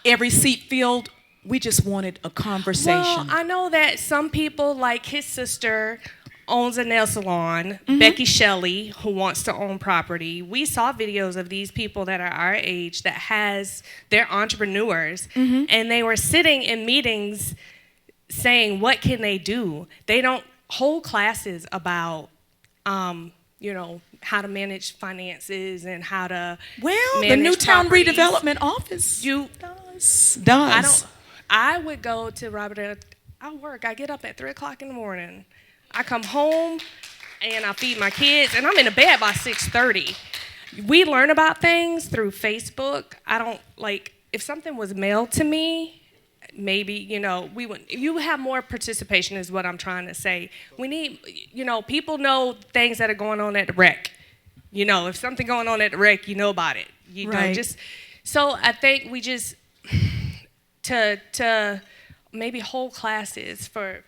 every seat filled. We just wanted a conversation. Well, I know that some people, like his sister, owns a nail salon, Becky Shelley, who wants to own property. We saw videos of these people that are our age they're entrepreneurs, and they were sitting in meetings saying, what can they do? They don't hold classes about you know, how to manage finances and how to Well, the manage Newtown properties. redevelopment office does. I would go to Robert. I work. I get up at 3 o'clock in the morning. I come home and I feed my kids, and I'm in the bed by 6:30. We learn about things through Facebook. I don't like if something was mailed to me. Maybe, you know, we would. You have more participation is what I'm trying to say. We need, you know, people know things that are going on at the rec. You know, if something going on at the rec, you know about it. You know, just so I think we just to maybe hold classes for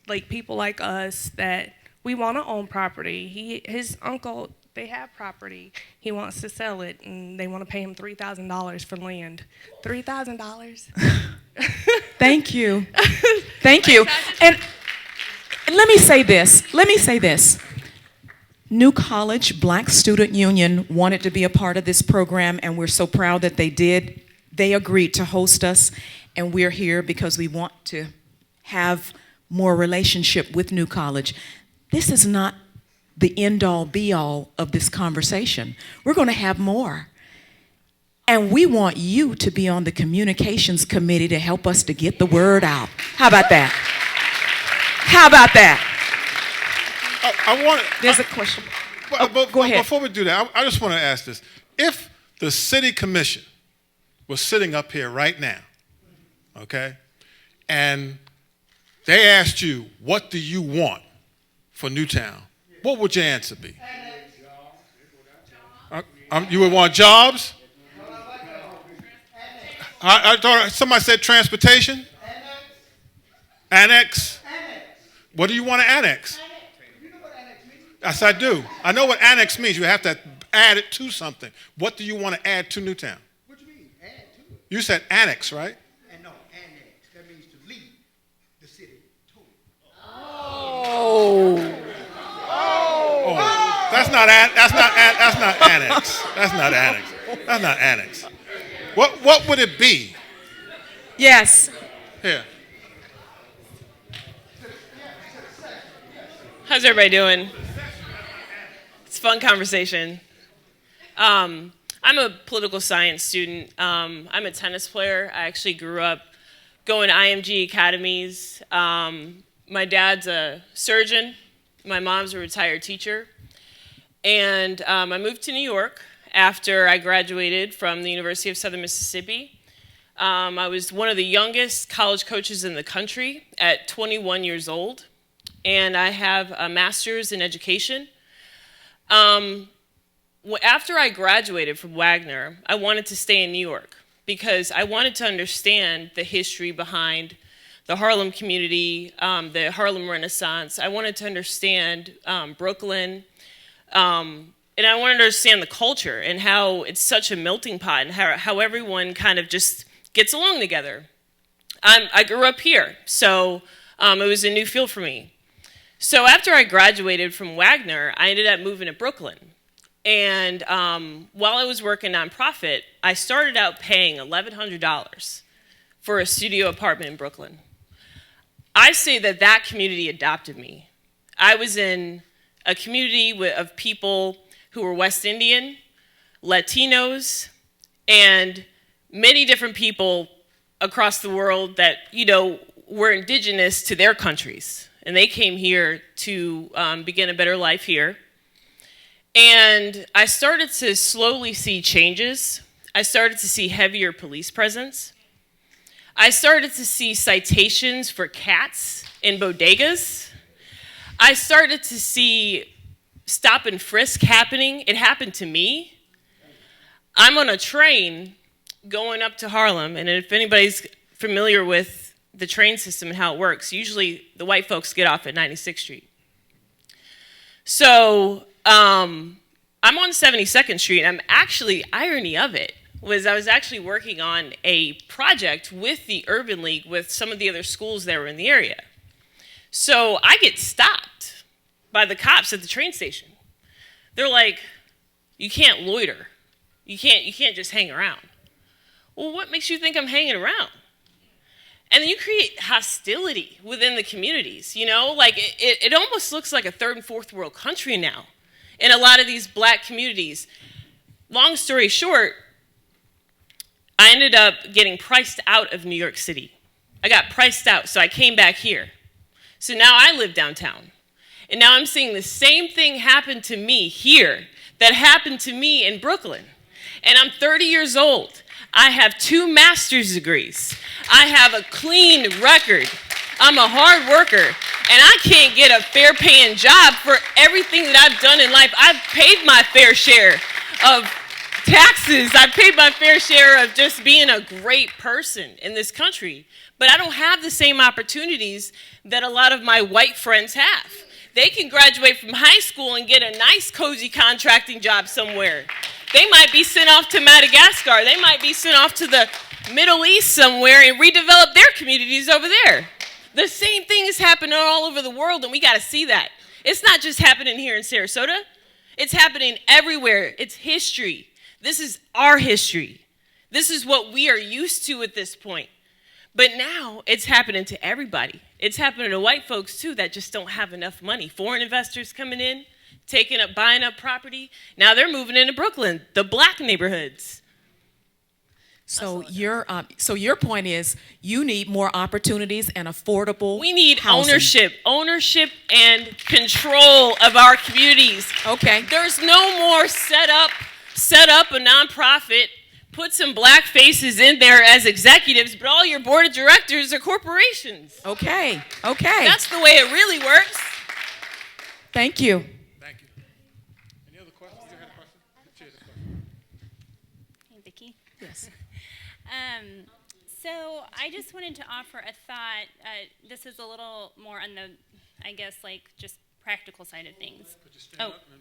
like people like us that we want to own property. His uncle, they have property. He wants to sell it, and they want to pay him $3,000 for land. $3,000. Thank you. Thank you. And let me say this. New College Black Student Union wanted to be a part of this program, and we're so proud that they did. They agreed to host us, and we're here because we want to have more relationship with New College. This is not the end-all, be-all of this conversation. We're going to have more. And we want you to be on the communications committee to help us to get the word out. How about that? How about that? There's a question. Go ahead. Before we do that, I just want to ask this. If the city commission was sitting up here right now, okay, and they asked you, what do you want for Newtown? What would your answer be? You would want jobs? I thought somebody said transportation? Annex? What do you want to annex? Yes, I do. I know what annex means. You have to add it to something. What do you want to add to Newtown? What do you mean, add to it? You said annex, right? No, annex. That means to lead the city totally. Oh. That's not annex. That's not annex. That's not annex. What would it be? Yes. Here. How's everybody doing? It's a fun conversation. I'm a political science student. I'm a tennis player. I actually grew up going to IMG academies. My dad's a surgeon. My mom's a retired teacher. And I moved to New York after I graduated from the University of Southern Mississippi. I was one of the youngest college coaches in the country at 21 years old. And I have a master's in education. After I graduated from Wagner, I wanted to stay in New York because I wanted to understand the history behind the Harlem community, the Harlem Renaissance. I wanted to understand Brooklyn, and I wanted to understand the culture and how it's such a melting pot and how everyone kind of just gets along together. I grew up here, so it was a new field for me. So after I graduated from Wagner, I ended up moving to Brooklyn. And while I was working nonprofit, I started out paying $1,100 for a studio apartment in Brooklyn. I say that community adopted me. I was in a community of people who were West Indian, Latinos, and many different people across the world that, you know, were indigenous to their countries. And they came here to begin a better life here. And I started to slowly see changes. I started to see heavier police presence. I started to see citations for cats in bodegas. I started to see stop and frisk happening. It happened to me. I'm on a train going up to Harlem, and if anybody's familiar with the train system and how it works, usually the white folks get off at 96th Street. So I'm on 72nd Street, and irony of it was I was actually working on a project with the Urban League with some of the other schools that were in the area. So I get stopped by the cops at the train station. They're like, you can't loiter. You can't just hang around. Well, what makes you think I'm hanging around? And then you create hostility within the communities, you know? Like, it almost looks like a third and fourth world country now in a lot of these black communities. Long story short, I ended up getting priced out of New York City. I got priced out, so I came back here. So now I live downtown. And now I'm seeing the same thing happen to me here that happened to me in Brooklyn. And I'm 30 years old. I have 2 master's degrees. I have a clean record. I'm a hard worker. And I can't get a fair paying job for everything that I've done in life. I've paid my fair share of taxes. I've paid my fair share of just being a great person in this country. But I don't have the same opportunities that a lot of my white friends have. They can graduate from high school and get a nice, cozy contracting job somewhere. They might be sent off to Madagascar. They might be sent off to the Middle East somewhere and redevelop their communities over there. The same thing is happening all over the world, and we got to see that. It's not just happening here in Sarasota. It's happening everywhere. It's history. This is our history. This is what we are used to at this point. But now it's happening to everybody. It's happening to white folks, too, that just don't have enough money. Foreign investors coming in, buying up property. Now they're moving into Brooklyn, the black neighborhoods. So your point is you need more opportunities and affordable We need housing. ownership and control of our communities. Okay. There's no more set up a nonprofit, put some black faces in there as executives, but all your board of directors are corporations. Okay. That's the way it really works. Thank you. Thank you. Any other questions? You had a question? Hey, Vicki. Yes. So I just wanted to offer a thought. This is a little more on the, I guess, like just practical side of things. Could you stand up and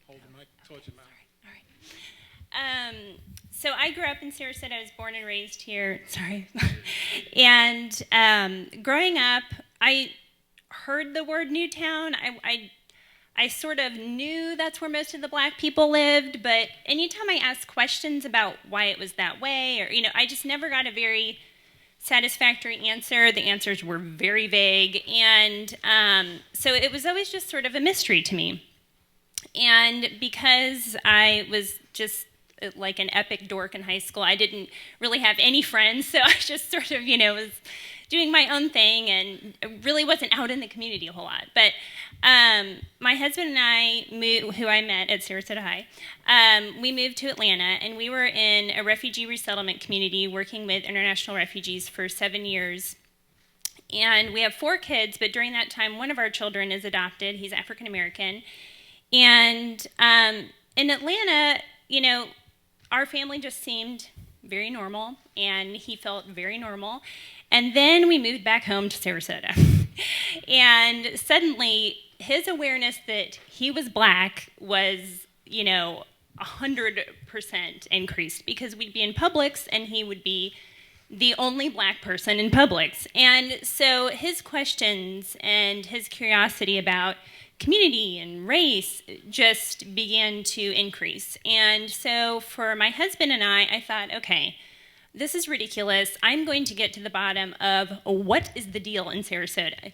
hold the mic towards your mouth? All right. So I grew up in Sarasota. I was born and raised here. Sorry. And growing up, I heard the word Newtown. I sort of knew that's where most of the black people lived, but anytime I asked questions about why it was that way, or, I just never got a very satisfactory answer. The answers were very vague, and so it was always just sort of a mystery to me. And because I was just like an epic dork in high school, I didn't really have any friends, so I just sort of, was doing my own thing and really wasn't out in the community a whole lot. But my husband and I, who I met at Sarasota High, we moved to Atlanta, and we were in a refugee resettlement community working with international refugees for 7 years. And we have 4 kids, but during that time, one of our children is adopted. He's African American. And in Atlanta, our family just seemed very normal, and he felt very normal. And then we moved back home to Sarasota. And suddenly, his awareness that he was black was, 100% increased, because we'd be in Publix, and he would be the only black person in Publix. And so his questions and his curiosity about community and race just began to increase. And so for my husband and I thought, okay, this is ridiculous. I'm going to get to the bottom of what is the deal in Sarasota,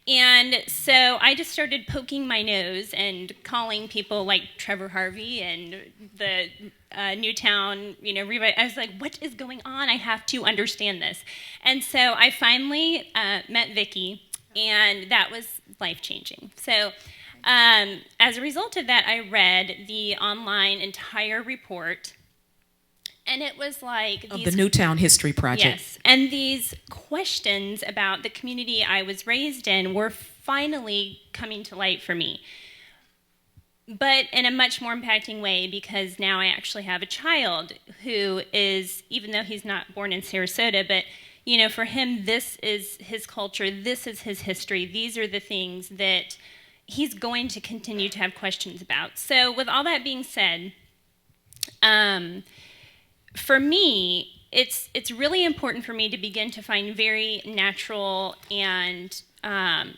And so I just started poking my nose and calling people like Trevor Harvey and the Newtown, I was like, what is going on? I have to understand this. And so I finally met Vicki, and that was life-changing. So as a result of that, I read the online entire report, and it was like of the Newtown History Project. Yes, and these questions about the community I was raised in were finally coming to light for me, but in a much more impacting way, because now I actually have a child who is, even though he's not born in Sarasota, but for him, this is his culture, this is his history, these are the things that he's going to continue to have questions about. So with all that being said, for me, it's really important for me to begin to find very natural and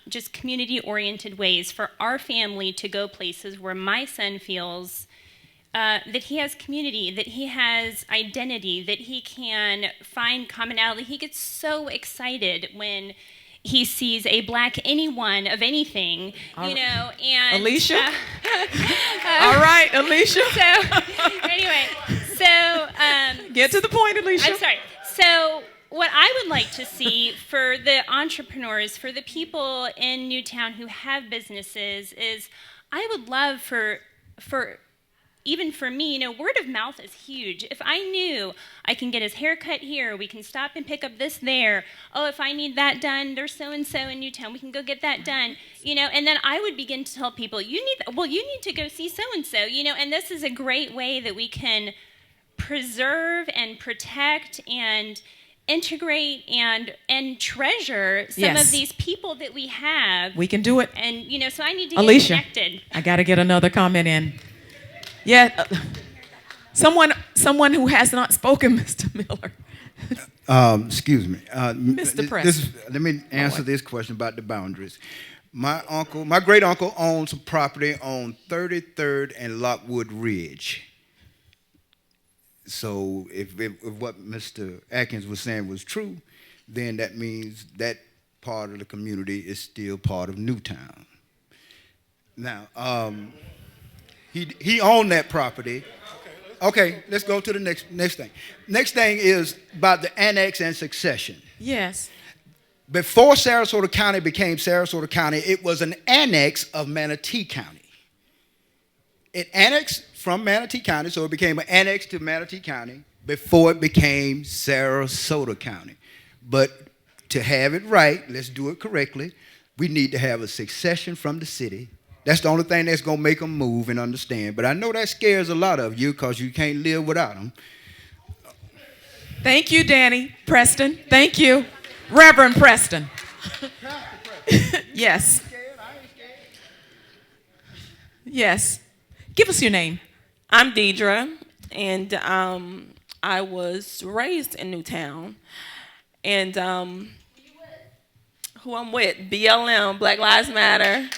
just community-oriented ways for our family to go places where my son feels that he has community, that he has identity, that he can find commonality. He gets so excited when he sees a black anyone of anything, you know, and... Alicia? All right, Alicia. So, anyway, Get to the point, Alicia. I'm sorry. So, what I would like to see for the entrepreneurs, for the people in Newtown who have businesses, is I would love for even for me, you know, word of mouth is huge. If I knew I can get his hair cut here, we can stop and pick up this there. Oh, if I need that done, there's so-and-so in Newtown. We can go get that done, you know. And then I would begin to tell people, you need to go see so-and-so, you know. And this is a great way that we can preserve and protect and integrate and treasure some of these people that we have. We can do it. And, you know, so I need to Alicia, get connected. I got to get another comment in. Yeah, someone who has not spoken, Mr. Miller. Excuse me. Mr. Preston. Let me answer this question about the boundaries. My great uncle owns some property on 33rd and Lockwood Ridge. So if what Mr. Atkins was saying was true, then that means that part of the community is still part of Newtown. Now, he owned that property. Okay, let's go to the next thing. Next thing is about the annex and succession. Yes. Before Sarasota County became Sarasota County, it was an annex of Manatee County. It annexed from Manatee County, so it became an annex to Manatee County before it became Sarasota County. But to have it right, let's do it correctly, we need to have a succession from the city. That's the only thing that's going to make them move and understand. But I know that scares a lot of you because you can't live without them. Thank you, Danny. Preston, thank you. Reverend Preston. Yes. Yes. Give us your name. I'm Deidre, and I was raised in Newtown. And who I'm with, BLM, Black Lives Matter.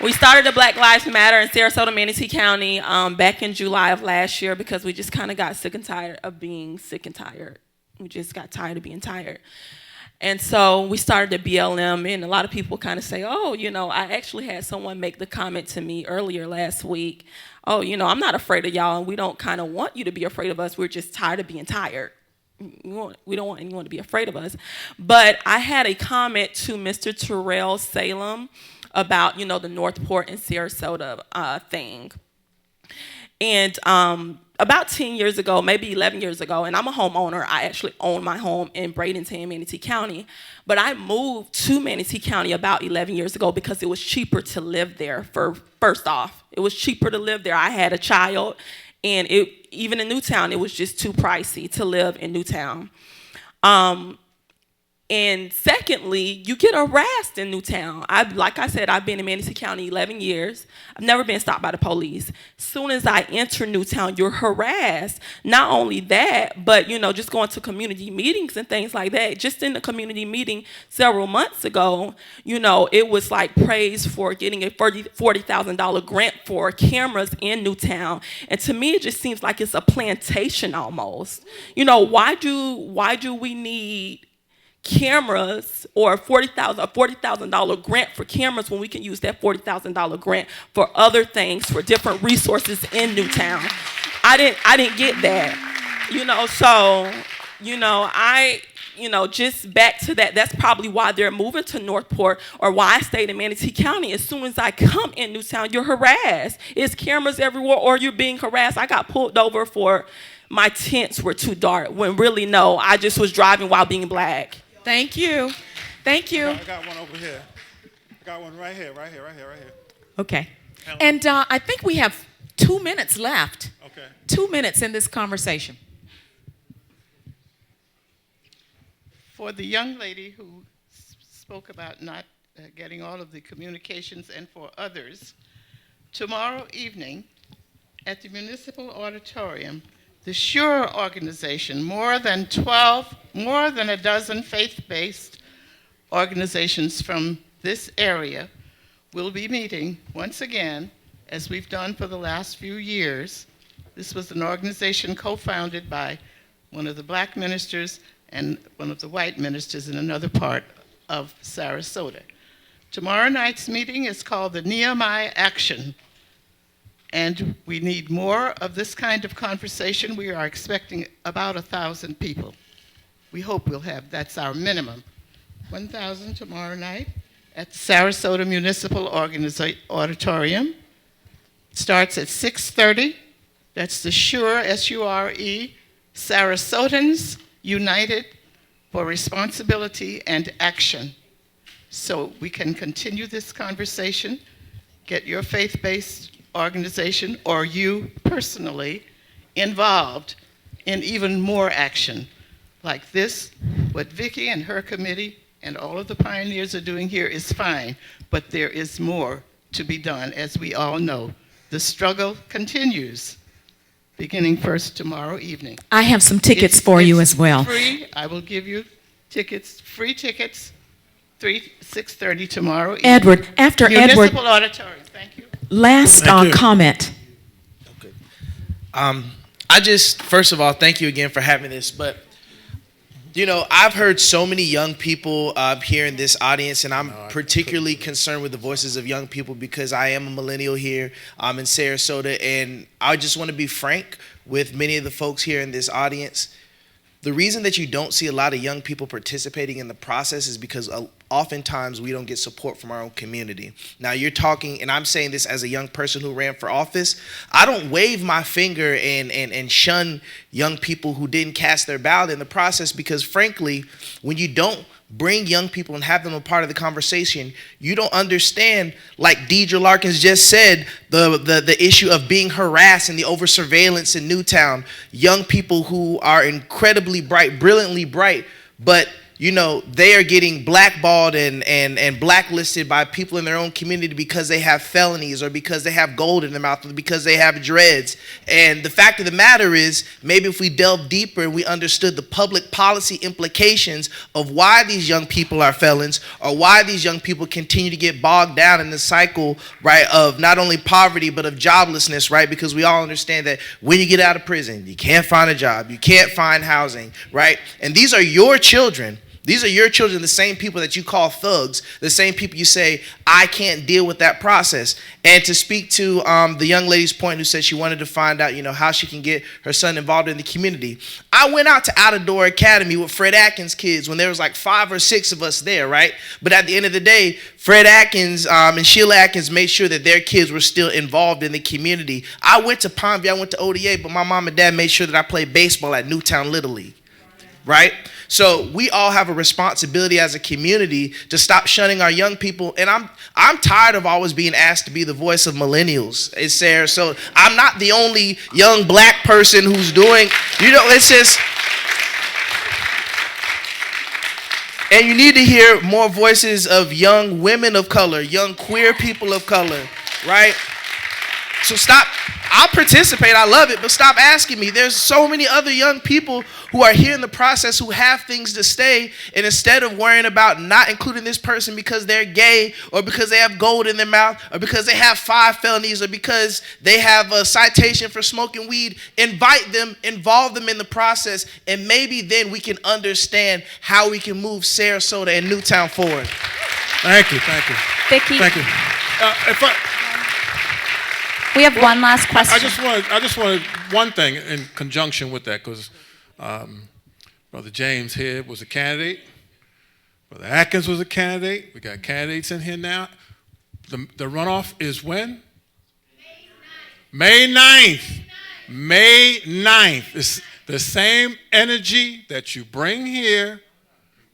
We started the Black Lives Matter in Sarasota, Manatee County back in July of last year because we just kind of got sick and tired of being sick and tired. We just got tired of being tired. And so we started the BLM, and a lot of people kind of say, oh, you know, I actually had someone make the comment to me earlier last week, oh, you know, I'm not afraid of y'all, and we don't kind of want you to be afraid of us. We're just tired of being tired. We don't want anyone to be afraid of us. But I had a comment to Mr. Terrell Salem about, you know, the Northport and Sarasota thing. And about 10 years ago, maybe 11 years ago, and I'm a homeowner. I actually own my home in Bradenton, Manatee County. But I moved to Manatee County about 11 years ago because it was cheaper to live there. First off, it was cheaper to live there. I had a child, and even in Newtown, it was just too pricey to live in Newtown. And secondly, you get harassed in Newtown. Like I said, I've been in Manatee County 11 years. I've never been stopped by the police. As soon as I enter Newtown, you're harassed. Not only that, but, you know, just going to community meetings and things like that. Just in the community meeting several months ago, you know, it was like praise for getting a $40,000 grant for cameras in Newtown. And to me, it just seems like it's a plantation almost. You know, why do we need cameras or a $40,000 grant for cameras when we can use that $40,000 grant for other things, for different resources in Newtown? I didn't get that, you know. So, you know, just back to that. That's probably why they're moving to Northport, or why I stayed in Manatee County. As soon as I come in Newtown, you're harassed. It's cameras everywhere, or you're being harassed. I got pulled over for my tints were too dark, when really no, I just was driving while being black. Thank you. Thank you. I got one over here. I got one right here. Okay. And I think we have 2 minutes left. Okay. 2 minutes in this conversation. For the young lady who spoke about not getting all of the communications, and for others, tomorrow evening at the Municipal Auditorium, the SURE organization, more than a dozen faith-based organizations from this area will be meeting once again as we've done for the last few years. This was an organization co-founded by one of the black ministers and one of the white ministers in another part of Sarasota. Tomorrow night's meeting is called the Nehemiah Action, and we need more of this kind of conversation. We are expecting about 1,000 people. We hope we'll have, that's our minimum. 1,000 tomorrow night at Sarasota Municipal Auditorium. Starts at 6:30. That's the SURE, S-U-R-E, Sarasotans United for Responsibility and Action. So we can continue this conversation, get your faith-based organization or you personally involved in even more action like this. What Vicki and her committee and all of the pioneers are doing here is fine, but there is more to be done, as we all know. The struggle continues, beginning first tomorrow evening. I have some tickets for you as well. Free. I will give you tickets, free tickets, 6:30 tomorrow evening. Edward, after Municipal Edward, Auditorium. Thank you. last comment. I just, first of all, thank you again for having this. But, you know, I've heard so many young people here in this audience, and I'm particularly concerned with the voices of young people because I am a millennial here in Sarasota, and I just want to be frank with many of the folks here in this audience. The reason that you don't see a lot of young people participating in the process is because oftentimes we don't get support from our own community. Now you're talking, and I'm saying this as a young person who ran for office, I don't wave my finger and shun young people who didn't cast their ballot in the process because frankly, when you don't bring young people and have them a part of the conversation, you don't understand, like Deidre Larkins just said, the issue of being harassed and the over surveillance in Newtown. Young people who are incredibly bright, brilliantly bright, but you know, they are getting blackballed and blacklisted by people in their own community because they have felonies or because they have gold in their mouth or because they have dreads. And the fact of the matter is, maybe if we delve deeper and we understood the public policy implications of why these young people are felons or why these young people continue to get bogged down in the cycle, right, of not only poverty but of joblessness, right? Because we all understand that when you get out of prison, you can't find a job, you can't find housing, right? And these are your children. These are your children, the same people that you call thugs, the same people you say, I can't deal with that process. And to speak to the young lady's point who said she wanted to find out, you know, how she can get her son involved in the community. I went out to Out of Door Academy with Fred Atkins' kids when there was like 5 or 6 of us there, right? But at the end of the day, Fred Atkins and Sheila Atkins made sure that their kids were still involved in the community. I went to Palmview, I went to ODA, but my mom and dad made sure that I played baseball at Newtown Little League, right? So we all have a responsibility as a community to stop shunning our young people. And I'm tired of always being asked to be the voice of millennials. It's Sarah. So I'm not the only young black person who's doing, you know, it's just. And you need to hear more voices of young women of color, young queer people of color, right? So stop. I'll participate, I love it, but stop asking me. There's so many other young people who are here in the process who have things to say, and instead of worrying about not including this person because they're gay or because they have gold in their mouth or because they have 5 felonies or because they have a citation for smoking weed, invite them, involve them in the process, and maybe then we can understand how we can move Sarasota and Newtown forward. Thank you, thank you. Vicki. Thank you. We have one last question. I just wanted one thing in conjunction with that, because Brother James here was a candidate. Brother Atkins was a candidate. We got candidates in here now. The runoff is when? May 9th. May 9th. It's the same energy that you bring here,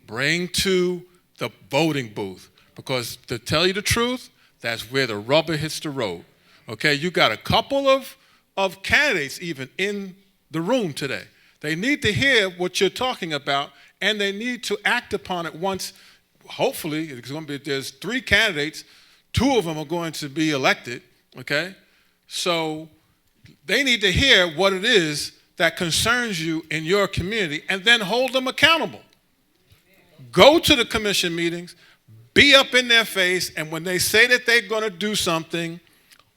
bring to the voting booth. Because to tell you the truth, that's where the rubber hits the road. Okay, you got a couple of candidates even in the room today. They need to hear what you're talking about, and they need to act upon it once. Hopefully, it's going to be, there's 3 candidates, 2 of them are going to be elected, okay? So they need to hear what it is that concerns you in your community, and then hold them accountable. Go to the commission meetings, be up in their face, and when they say that they're going to do something,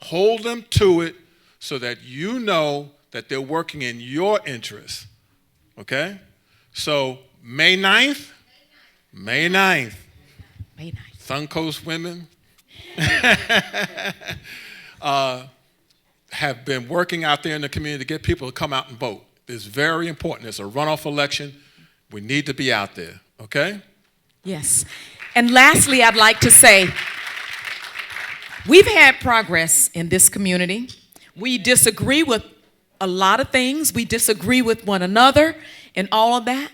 Hold them to it so that you know that they're working in your interest. Okay? So May 9th, May 9th, Suncoast women have been working out there in the community to get people to come out and vote. It's very important. It's a runoff election. We need to be out there, okay? Yes. And lastly, I'd like to say, we've had progress in this community. We disagree with a lot of things. We disagree with one another and all of that.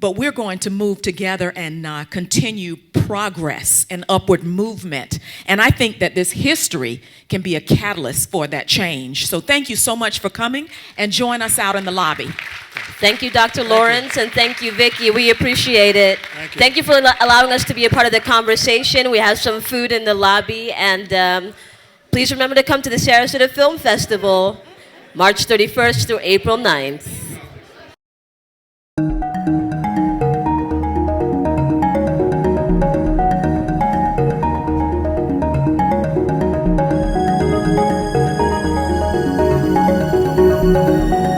But we're going to move together and continue progress and upward movement. And I think that this history can be a catalyst for that change. So thank you so much for coming, and join us out in the lobby. Thank you, Dr. Lawrence, and thank you, Vicki. We appreciate it. Thank you for allowing us to be a part of the conversation. We have some food in the lobby, and please remember to come to the Sarasota Film Festival, March 31st through April 9th. Thank you.